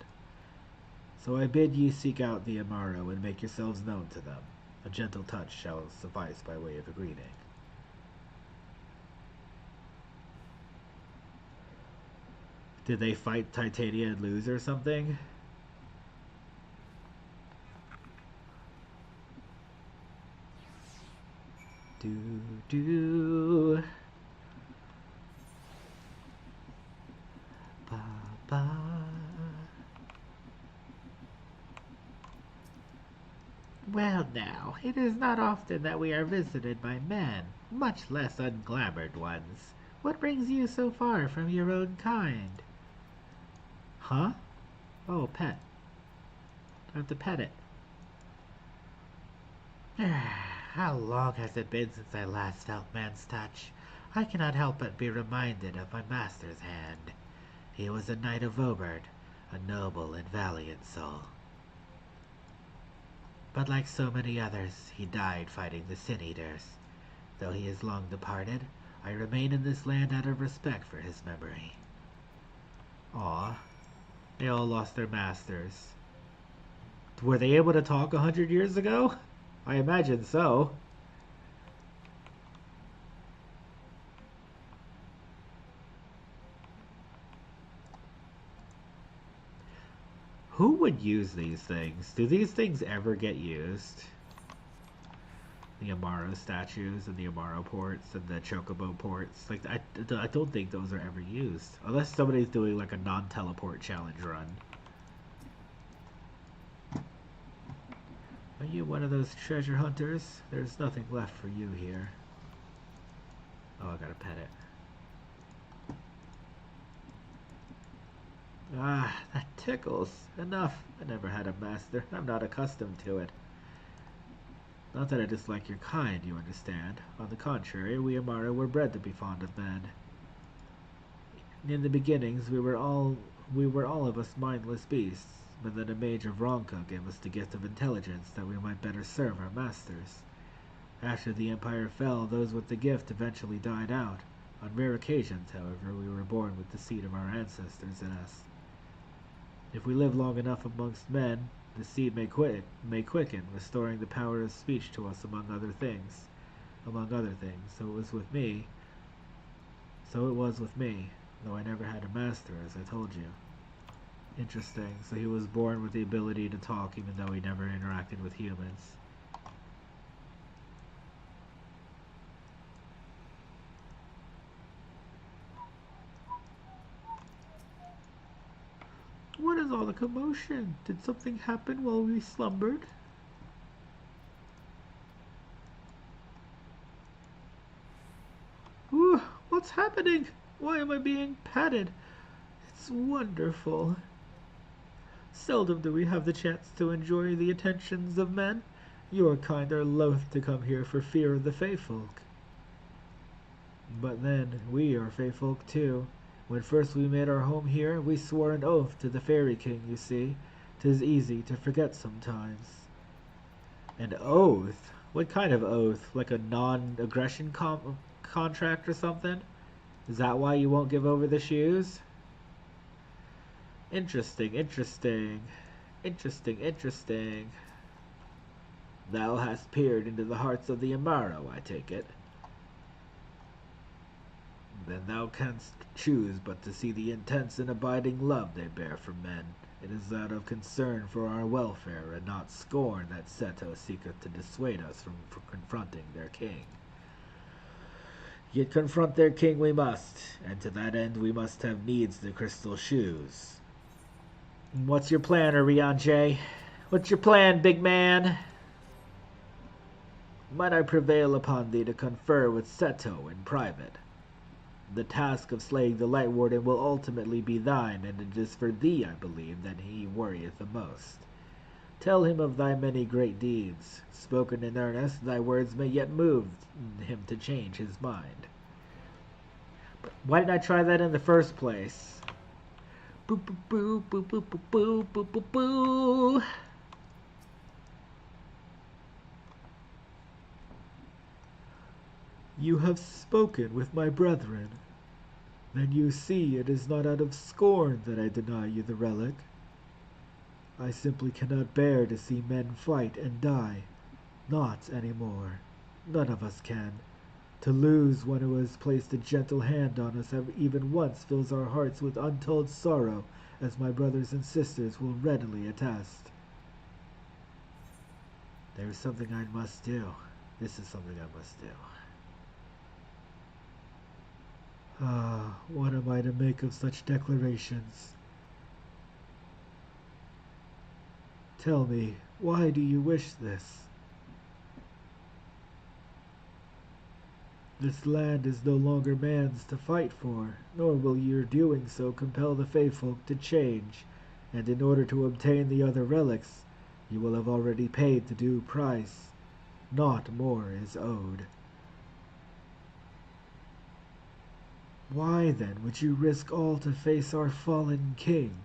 So I bid ye seek out the Amaro and make yourselves known to them. A gentle touch shall suffice by way of a greeting. Did they fight Titania and lose or something? Do. Ba ba. Well now, it is not often that we are visited by men, much less unglamoured ones. What brings you so far from your own kind? Huh? Oh, pet. I have to pet it. How long has it been since I last felt man's touch? I cannot help but be reminded of my master's hand. He was a knight of Obert, a noble and valiant soul. But like so many others, he died fighting the Sin-Eaters. Though he is long departed, I remain in this land out of respect for his memory. Aw. They all lost their masters. Were they able to talk 100 years ago? I imagine so. Who would use these things? Do these things ever get used? The Amaro statues and the Amaro ports and the Chocobo ports. Like, I don't think those are ever used. Unless somebody's doing like a non-teleport challenge run. Are you one of those treasure hunters? There's nothing left for you here. Oh, I gotta pet it. Ah, that tickles. Enough. I never had a master. I'm not accustomed to it. Not that I dislike your kind, you understand. On the contrary, we Amara were bred to be fond of men. In the beginnings, we were all of us mindless beasts, but then a mage of Ronka gave us the gift of intelligence that we might better serve our masters. After the Empire fell, those with the gift eventually died out. On rare occasions, however, we were born with the seed of our ancestors in us. If we live long enough amongst men, the seed may quicken, restoring the power of speech to us among other things. So it was with me, though I never had a master, as I told you. Interesting. So he was born with the ability to talk even though he never interacted with humans. What is all the commotion? Did something happen while we slumbered? Ooh, what's happening? Why am I being patted? It's wonderful. Seldom do we have the chance to enjoy the attentions of men. Your kind are loath to come here for fear of the Feyfolk. But then, we are Feyfolk too. When first we made our home here, we swore an oath to the Fairy King, you see. 'Tis easy to forget sometimes. An oath? What kind of oath? Like a non-aggression contract or something? Is that why you won't give over the shoes? Interesting. Thou hast peered into the hearts of the Amaro, I take it. Then thou canst choose but to see the intense and abiding love they bear for men. It is that of concern for our welfare, and not scorn, that Seto seeketh to dissuade us from confronting their king. Yet confront their king we must, and to that end we must have needs the crystal shoes. What's your plan, Arianche? What's your plan, big man? Might I prevail upon thee to confer with Seto in private? The task of slaying the Light Warden will ultimately be thine, and it is for thee, I believe, that he worrieth the most. Tell him of thy many great deeds. Spoken in earnest, thy words may yet move him to change his mind. But why didn't I try that in the first place? Boo boo boo boo boo boo boo boo boo boo. You have spoken with my brethren. Then you see it is not out of scorn that I deny you the relic. I simply cannot bear to see men fight and die. Not anymore. None of us can. To lose one who has placed a gentle hand on us even once fills our hearts with untold sorrow, as my brothers and sisters will readily attest. There is something I must do. This is something I must do. Ah, what am I to make of such declarations? Tell me, why do you wish this? This land is no longer man's to fight for, nor will your doing so compel the Feyfolk to change, and in order to obtain the other relics, you will have already paid the due price. Naught more is owed. Why, then, would you risk all to face our fallen king?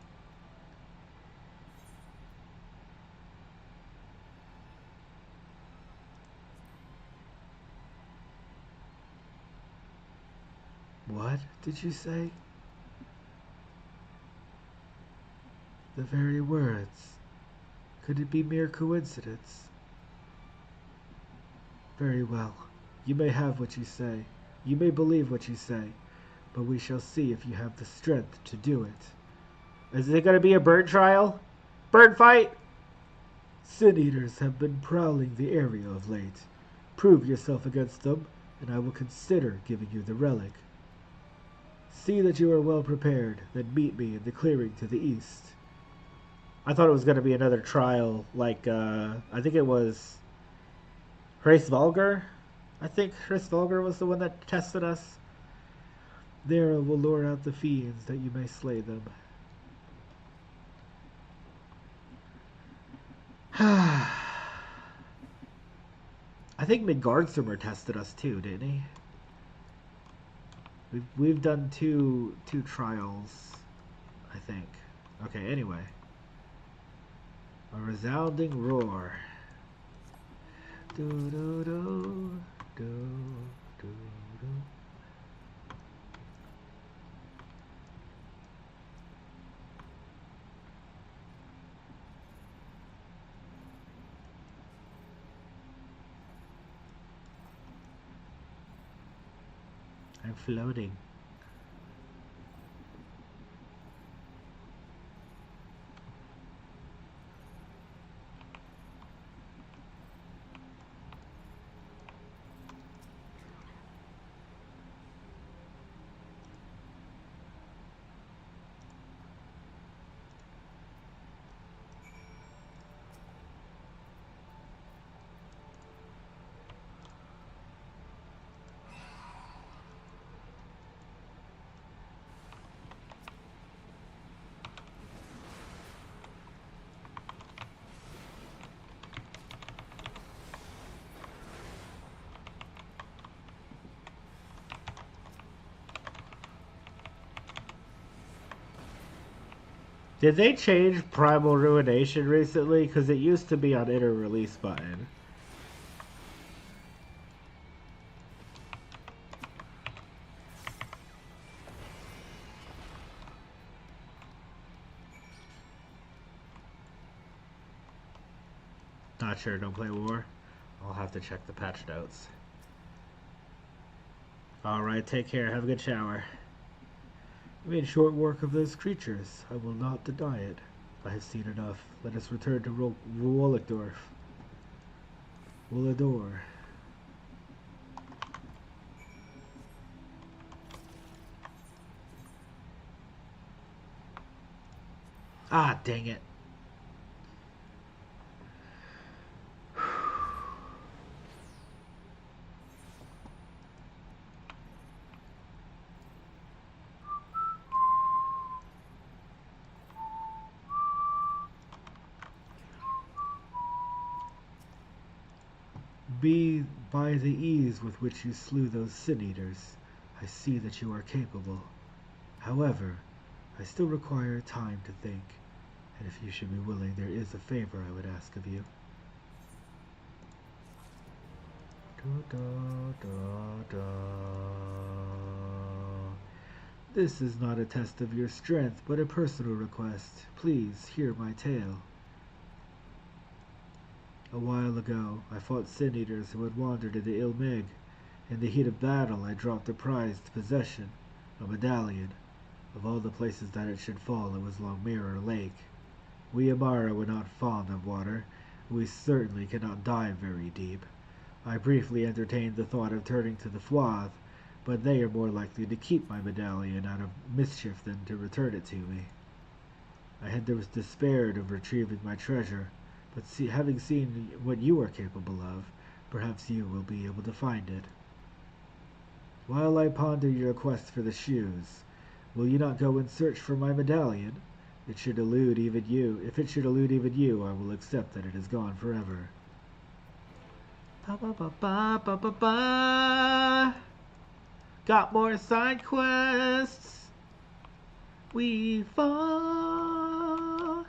What did you say? The very words. Could it be mere coincidence? Very well. You may have what you say. You may believe what you say. But we shall see if you have the strength to do it. Is it going to be a bird trial? Bird fight! Sin Eaters have been prowling the area of late. Prove yourself against them, and I will consider giving you the relic. See that you are well prepared, then meet me in the clearing to the east. I thought it was going to be another trial, like, I think it was Ffxiv. I think Ffxiv was the one that tested us. There I will lure out the fiends that you may slay them. I think Midgardsormr tested us too, didn't he? We've done two trials, I think. Okay, anyway. A resounding roar. Do do do do do do. I'm floating. Did they change Primal Ruination recently? Because it used to be on inner release button. Not sure, don't play war. I'll have to check the patch notes. Alright, take care, have a good shower. I made short work of those creatures. I will not deny it. I have seen enough. Let us return to Wollador. Ah, dang it. Be by the ease with which you slew those sin eaters. I see that you are capable. However, I still require time to think, and if you should be willing, there is a favor I would ask of you. This is not a test of your strength, but a personal request. Please hear my tale. A while ago, I fought sin eaters who had wandered into Ilmig. In the heat of battle, I dropped a prized possession, a medallion. Of all the places that it should fall, it was along Mirror Lake. We Amara were not fond of water. We certainly cannot dive very deep. I briefly entertained the thought of turning to the Ffxiv, but they are more likely to keep my medallion out of mischief than to return it to me. I had despaired of retrieving my treasure, but having seen what you are capable of, perhaps you will be able to find it. While I ponder your quest for the shoes, will you not go in search for my medallion? It should elude even you. If it should elude even you, I will accept that it is gone forever. Ba ba ba ba ba ba ba. Got more side quests. We fall.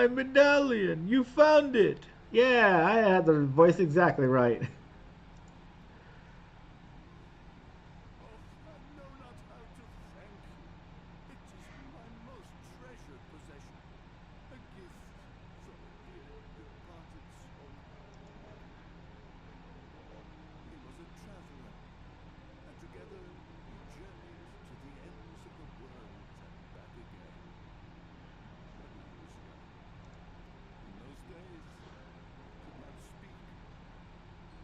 my medallion! You found it! Yeah, I had the voice exactly right. Oh, I know not how to thank you. It is my most treasured possession. A gift from a dear departed soul. He was a traveler, and together we journeyed to the ends of the world and back again. When I was young. In those days, we could not speak,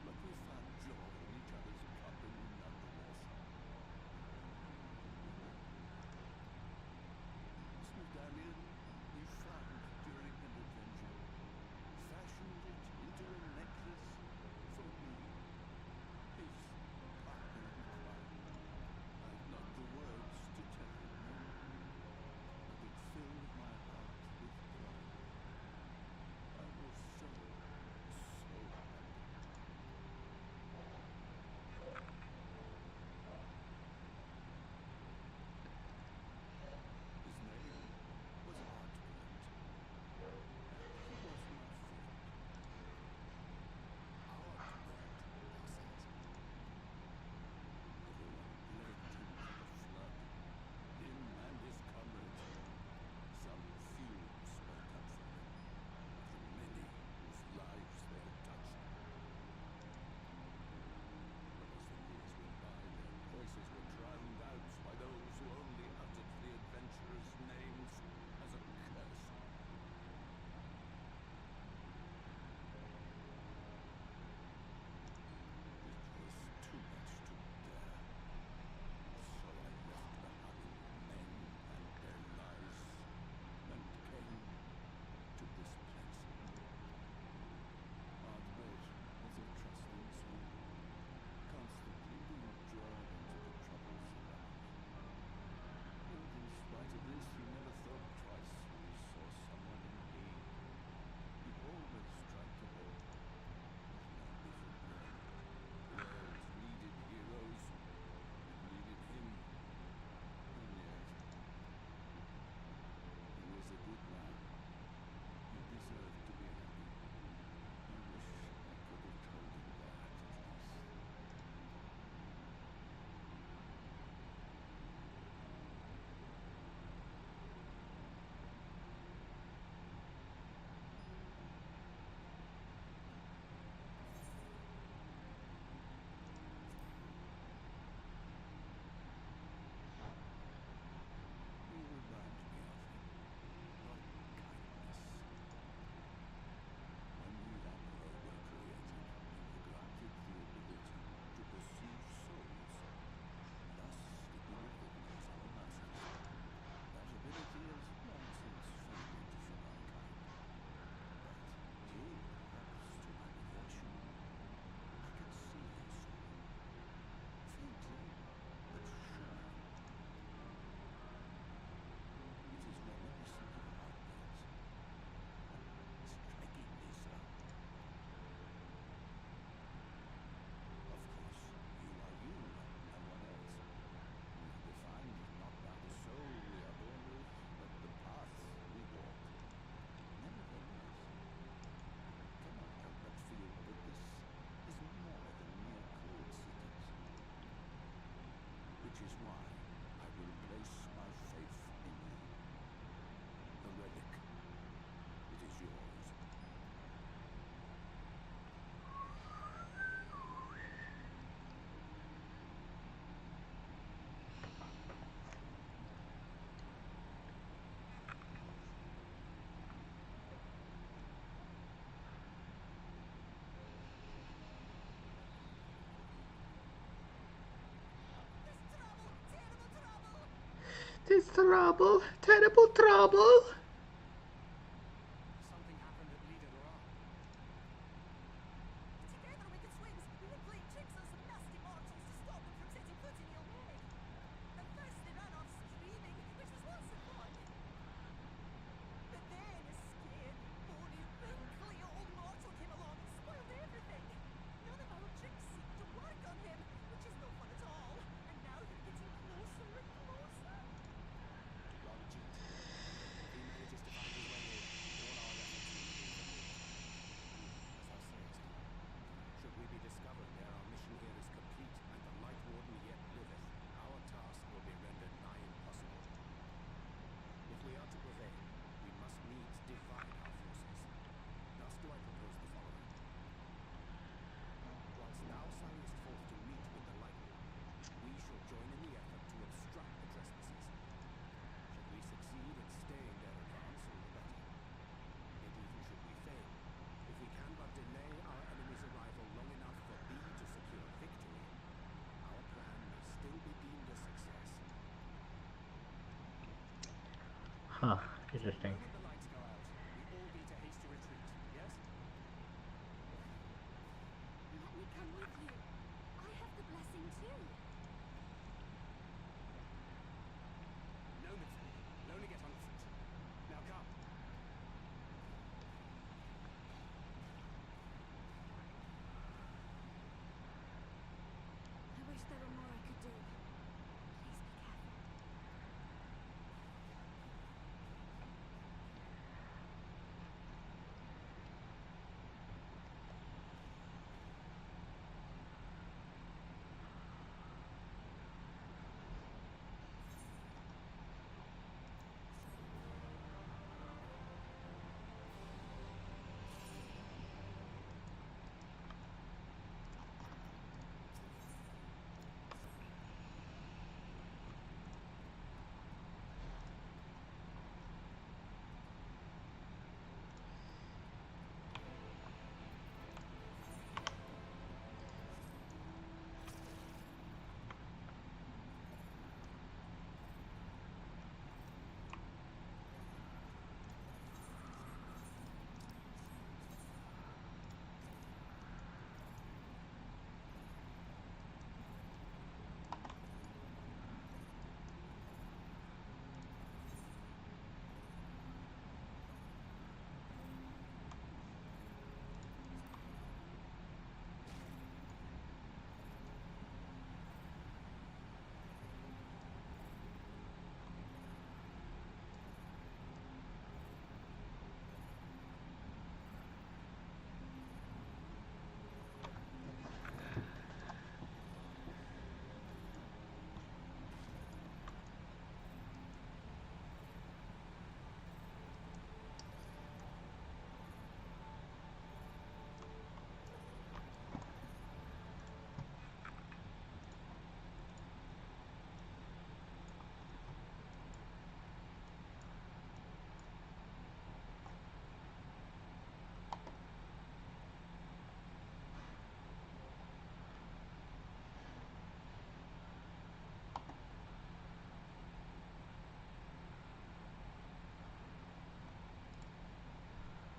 but we found joy in each other's company nonetheless. This medallion we found during an adventure, fashioned it into a necklace for me, his partner in crime. I've not the words to tell him now, but it filled my heart with pride. I was so happy. His name was Heartbreak, and he was my friend. Our blood passes. Everyone bled him to the flood, him and his comrades. Some few spoke up for him, of the many whose lives they had touched. But as the years went by, their voices were drowned out by those who only uttered the adventurers' names as a curse. It was too much to bear, so I left behind men and their lives, and came to this place. Ardbert was a trusting soul, constantly being drawn into the troubles around. Yet in spite of this, he never thought twice when he saw someone in need. He always tried to help, with no different way. The world needed heroes. It needed him. And yet, he was a good man. He deserved to be happy. I wish I could have told him that, at least. You remind me of him. What kindness. When we Emperor were created, we were granted the ability to perceive souls. Thus did we recognize our masters. That ability has long since faded from mankind. But due perhaps to my devotion, I can see his soul. Faintly, but surely. It is reminiscent of Heartbeat's. Strikingly so. Of course, you are you and no one else. We are defined not by the soul we are born with, but the path we walk. Nevertheless, I cannot help but feel that this is more than mere coincidence. Which is why I will place my faith in you. The relic. It is yours. There's trouble, terrible trouble. Something happened at Leader Rock. Together we could swings. We would play tricks on some nasty mortals to stop them from setting foot in your head. At first they ran off screaming, which was lots of fun. But then a scared, bony, wrinkly old mortal came along and spoiled everything. None of our tricks seemed to work on him, which is no fun at all. And now they're getting closer and closer. Longitude. Every Huh. Interesting. The moment the lights go out, we all need to haste to retreat, yes? Let me come with you. I have the blessing too. No, Mithril. You'll only get on foot. Now come. I wish there were more I could do. Please be careful.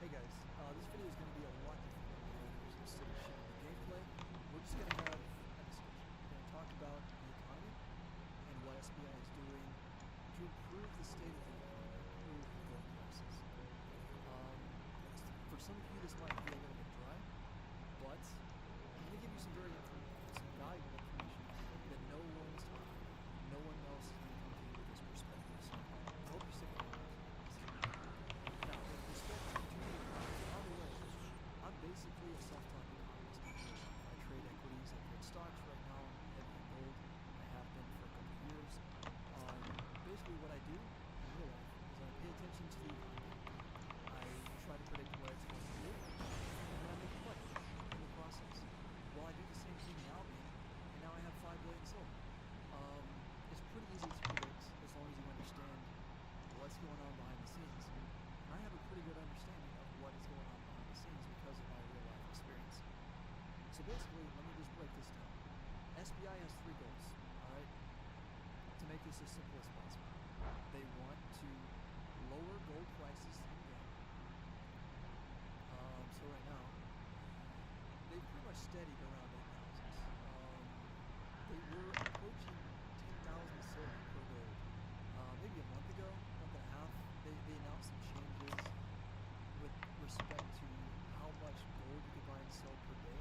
Hey guys, this video is going to be a lot different than the others. Instead of shooting the gameplay, we're just going to have a discussion. We're going to talk about the economy and what SBI is doing to improve the state of the economy, improve gold prices. For some of you, this might be a little bit dry, but I'm going to give you some valuable information that no one is talking about. No one else is going to come to you with this perspective. So I hope you stick around. Now, with respect to the economy, by the way, I'm basically a self-taught economist. I trade equities, I trade stocks right now, heavy in gold. I have been for a couple of years. Basically what I do in real life is I pay attention to the economy. I try to predict what it's going to do, and then I make money in the process. Well, I do the same thing now, and now I have 5 billion sold. It's pretty easy to predict as long as you understand what's going on behind the scenes. And I have a pretty good understanding of what is going on behind the scenes because of my real life experience. So basically, let me just break this down. SBI has 3 goals, alright? To make this as simple as possible. They want to lower gold prices in game. So right now, they've pretty much steadied around 8,000. They were approaching 10,000 silver per gold. Maybe a month ago, month and a half, they announced some changes with respect to how much gold you could buy and sell per day.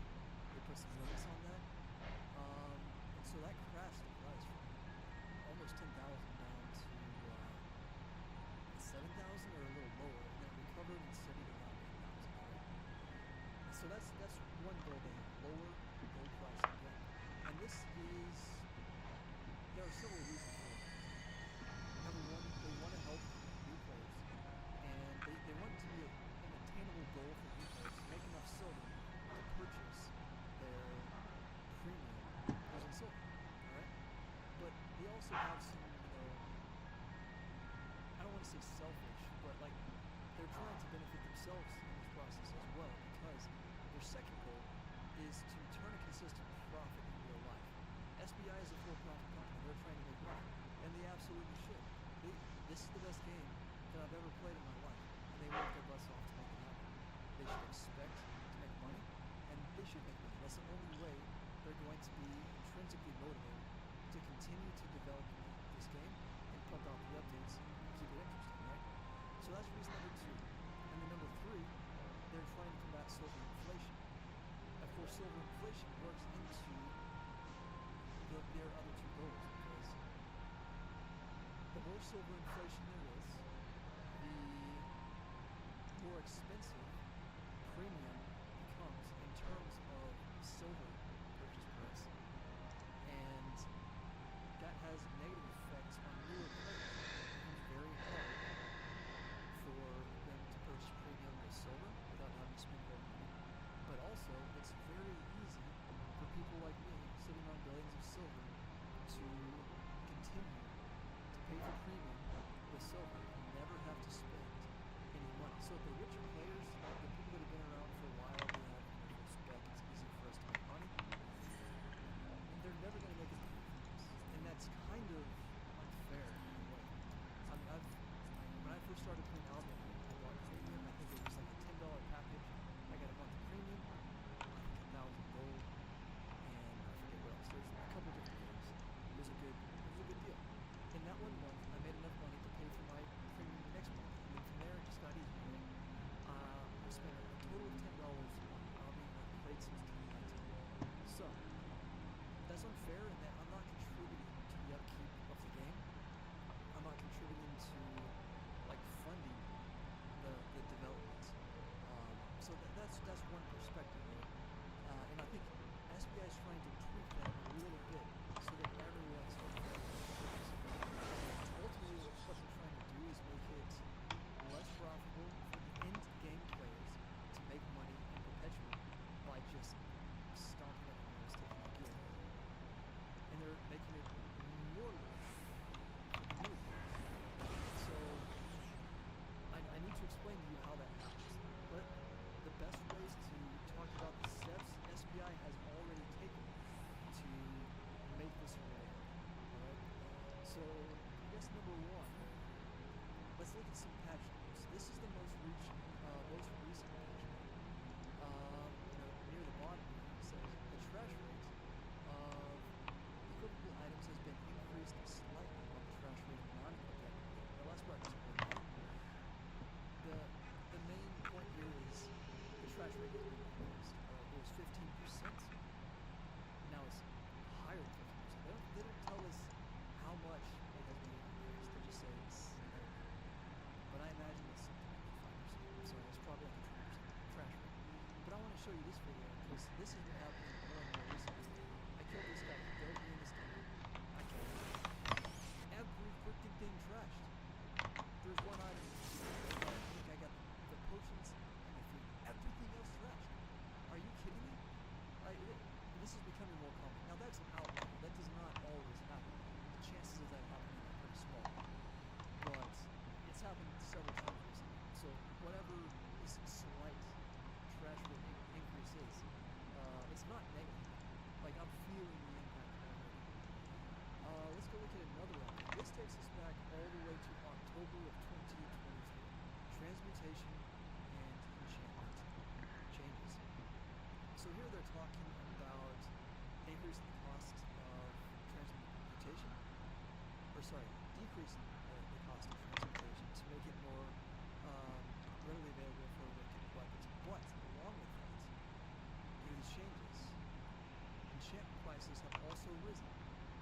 They put some limits on that. And so that crashed the price from almost 10,000 down to 7,000 or a little lower, and then recovered and steadied around 8,000. So that's one goal they have, lower gold price again. And this is, there are several reasons for it. Number one, they want to help new players, and they want it to be an attainable goal for new players to make enough silver to purchase their premium using silver, alright? But they also have some, I don't want to say selfish, but like they're trying to benefit themselves in this process as well, because their second goal is to turn a consistent profit in real life. SBI is a for-profit company. They're trying to make money, and they absolutely should. This is the best game that That's the only way they're going to be intrinsically motivated to continue to develop this game and pump out the updates to keep it interesting, right? So that's reason number 2. And then number 3, they're trying to combat silver inflation. Of course, silver inflation works into their other 2 goals, because the more silver inflation there is, the more expensive premium becomes in terms of silver purchase price. And that has negative effects on newer players. It becomes very hard for them to purchase premium with silver without having to spend more money. But also, it's very easy for people like me, sitting on billions of silver, to continue to pay for premium with silver and never have to spend any money. So the richer players, the people that have been around for a while, they have full spec, it's easy for us to make money. They're never going to make it from this. And that's kind of unfair in a way. I mean, when I first started playing Albion, I bought premium. I think it was like a $10 package. I got a month of premium, I think 1,000 gold, and I forget what else. There's a couple different things. It was a good deal. In that one month, I made enough money to pay for my premium the next month. And then from there, it just got easy. I spent a total of $10 on Albion, and I played since 2019. So, that's unfair in that I'm not contributing to the upkeep of the game. I'm not contributing to, like, funding the development. So that's one perspective of it. And I think SBI is trying to tweak that a little bit so that everyone's ultimately what they're trying to do is make it less profitable for the end game players to make money in perpetual by just stomping up and taking the gear. And they're making it more lucrative for the new players. So I need to explain to you how that happens. But the best ways to talk about the steps SBI has already taken to make this a reality. Alright? So I guess number 1, let's look at some patch notes. This is the most recent patch note. Near the bottom here it says the trash rate of equipable items has been increased slightly while the trash rate of non-equipped items. Now that's where I disagree. The main point here is the trash rate has been increased. It was 15%. Now it's higher than 15%. They don't tell us how much it has been increased. They just say it's higher. But I imagine it's something like 5%. So it's probably like a 20% trash rate. But I want to show you this video because this has been happening more and more recently. I killed this guy. He killed me in this game. I killed him. Every freaking thing trashed. There's one item. I think I got the potions and the food. Everything else trashed. Are you kidding me? This is becoming more common. Now that's an outlier. That does not always happen. The chances of that happening are pretty small. But it's happened several times recently. So whatever this slight trash rate increase is, it's not negative. Like I'm feeling the impact already. Let's go look at another one. This takes us back all the way to October of 2023. Transmutation and enchantment changes. So here they're talking about increasing the cost of transmutation, decreasing the cost of transmutation to make it more readily available for wicked weapons. But along with that, due to these changes, enchantment prices have also risen.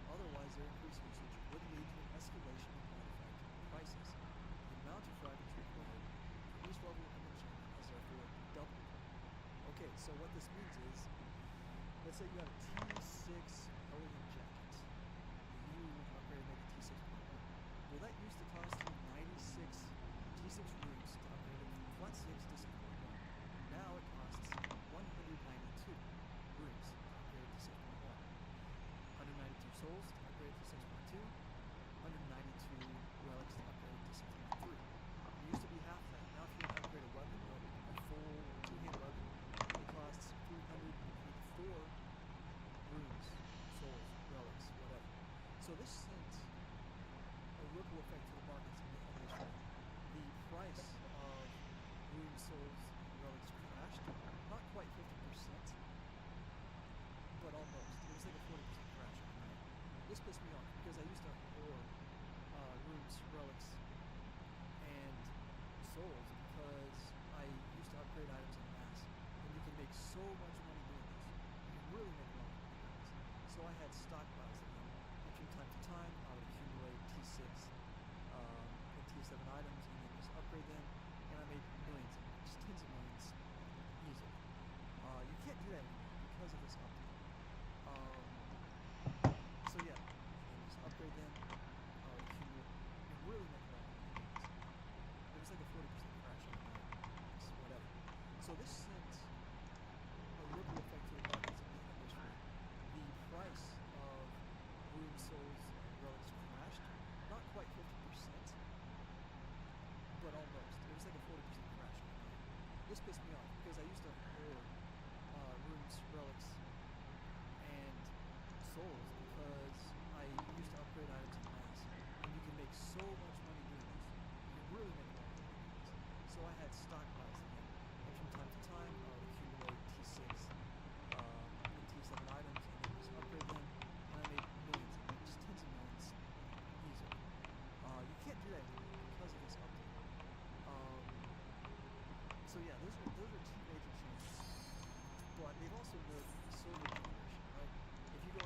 Otherwise, their increased usage would lead to an escalation in artifact prices. The amount of fragments required for each level of enchantment has therefore doubled. Okay, so what this means is, let's say you have a T6 Elegant Jacket. You upgrade to make a T6.1. Well, that used to cost you 96 T6 runes to upgrade it from flat 6 to 6.1. Now it costs 192 runes to upgrade to 6.1. 192 souls to upgrade to 6.2. 192 relics to upgrade to 6.3. It used to be half that. Now if you want to upgrade a weapon, a full two-hand weapon, it costs 384 runes to and T7 items, and then just upgrade them, and I made millions of them, just tens of millions easily. You can't do that anymore because of this update. So yeah, and then just upgrade them, accumulate, and really make a lot of money. It was like a 40% crash on the night, whatever. So this sent a ripple effect to the markets in the industry. The price of room souls and relics crashed, not quite 50%, but almost. It was like a 40% crash on the night. This pissed me off because I used to hoard runes, relics, and souls because I used to upgrade items in mass, and you can make so much money doing this. You can really make a lot of money doing this. So I had stockpiles of them, and from time to time I would accumulate T6 and T7 items, and then just upgrade them, and I made millions of them, just tens of millions easily. You can't do that anymore because of this update. So yeah, those are two major changes. But they've also nerfed silver generation, right? If you go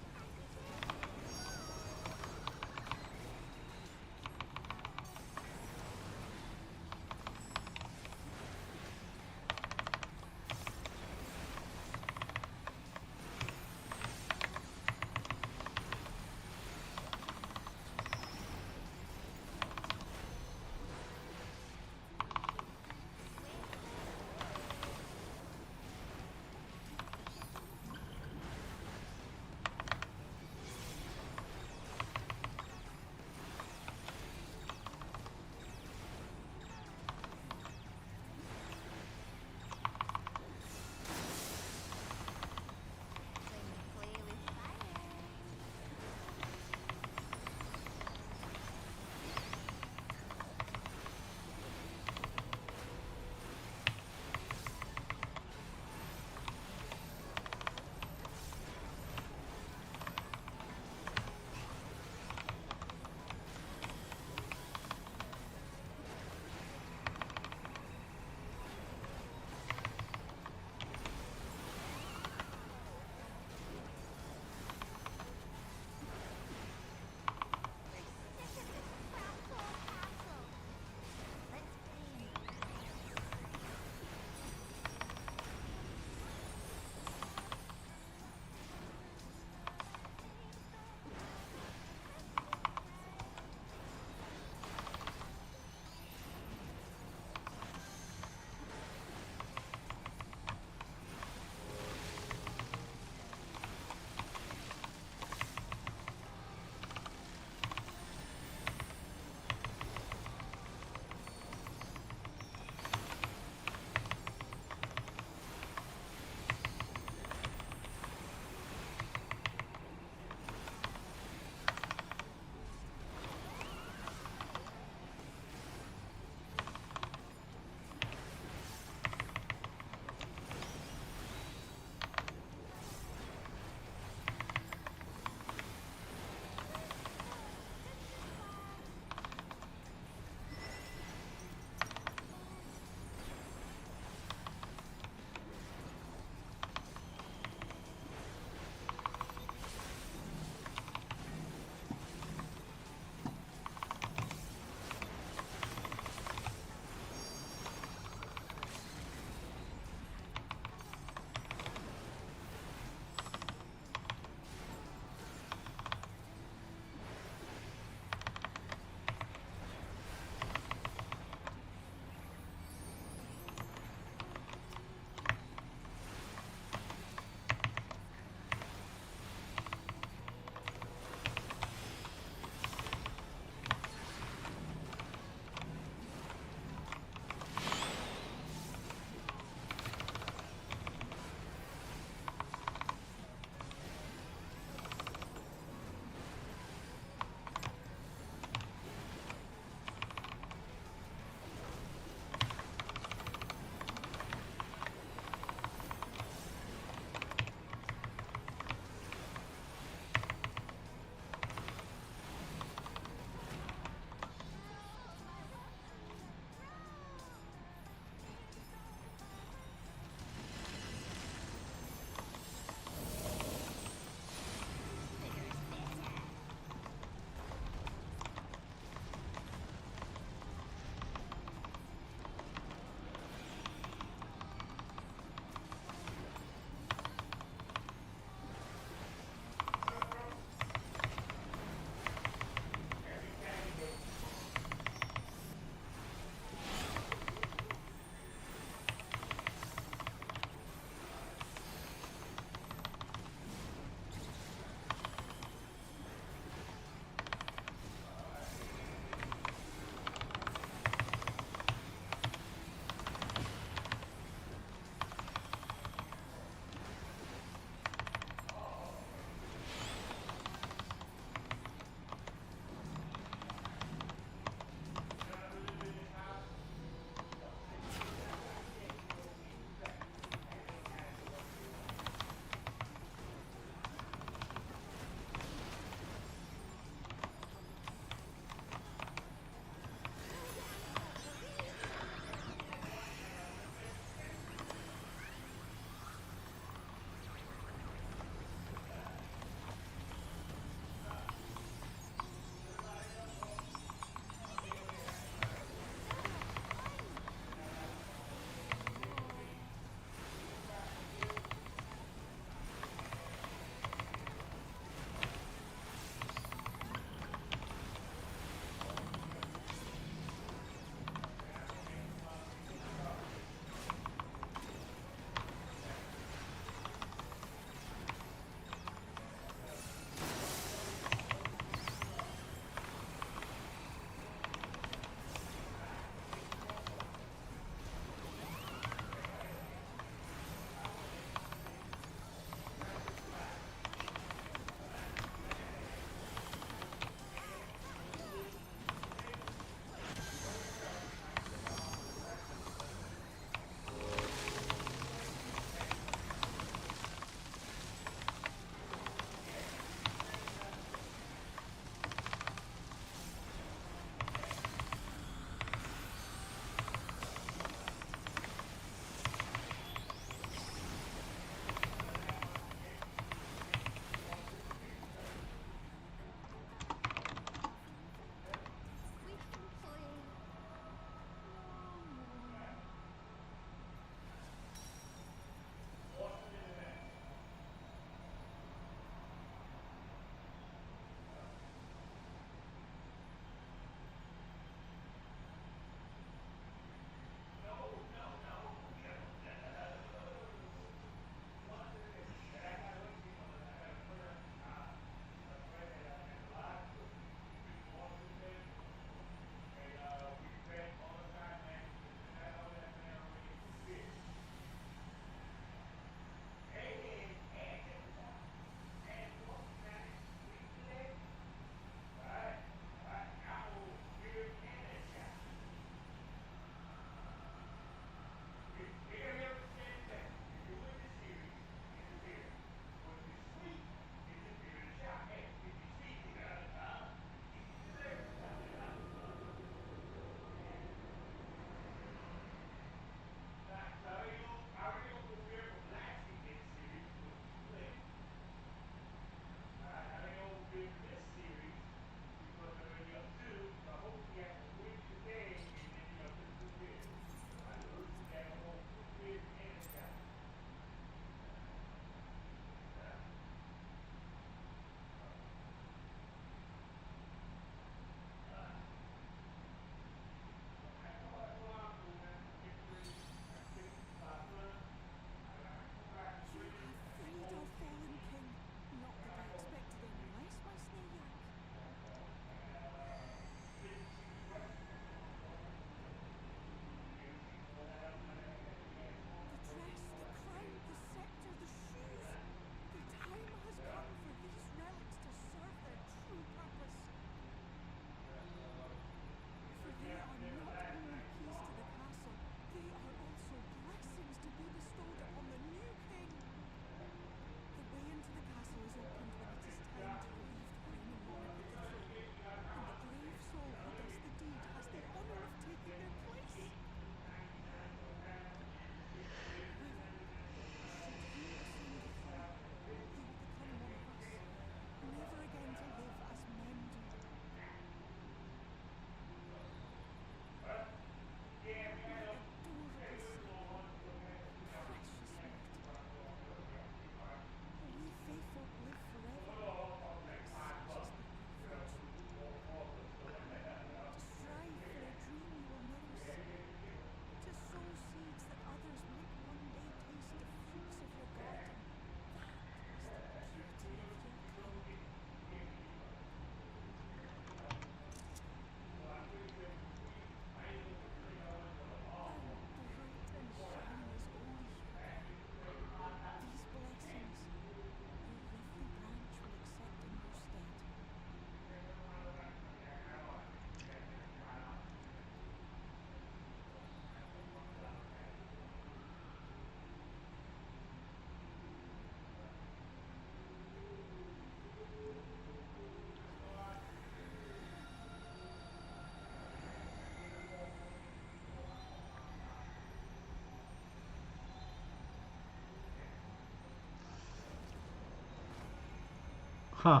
Huh.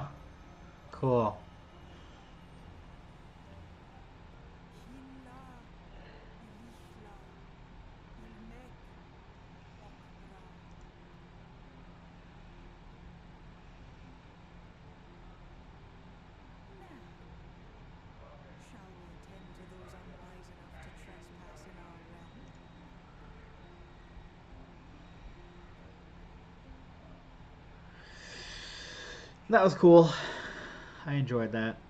Cool. Killa, Ilishla, Ilmek, Okra. Now, shall we attend to those unwise enough to trespass in our realm? That was cool. I enjoyed that.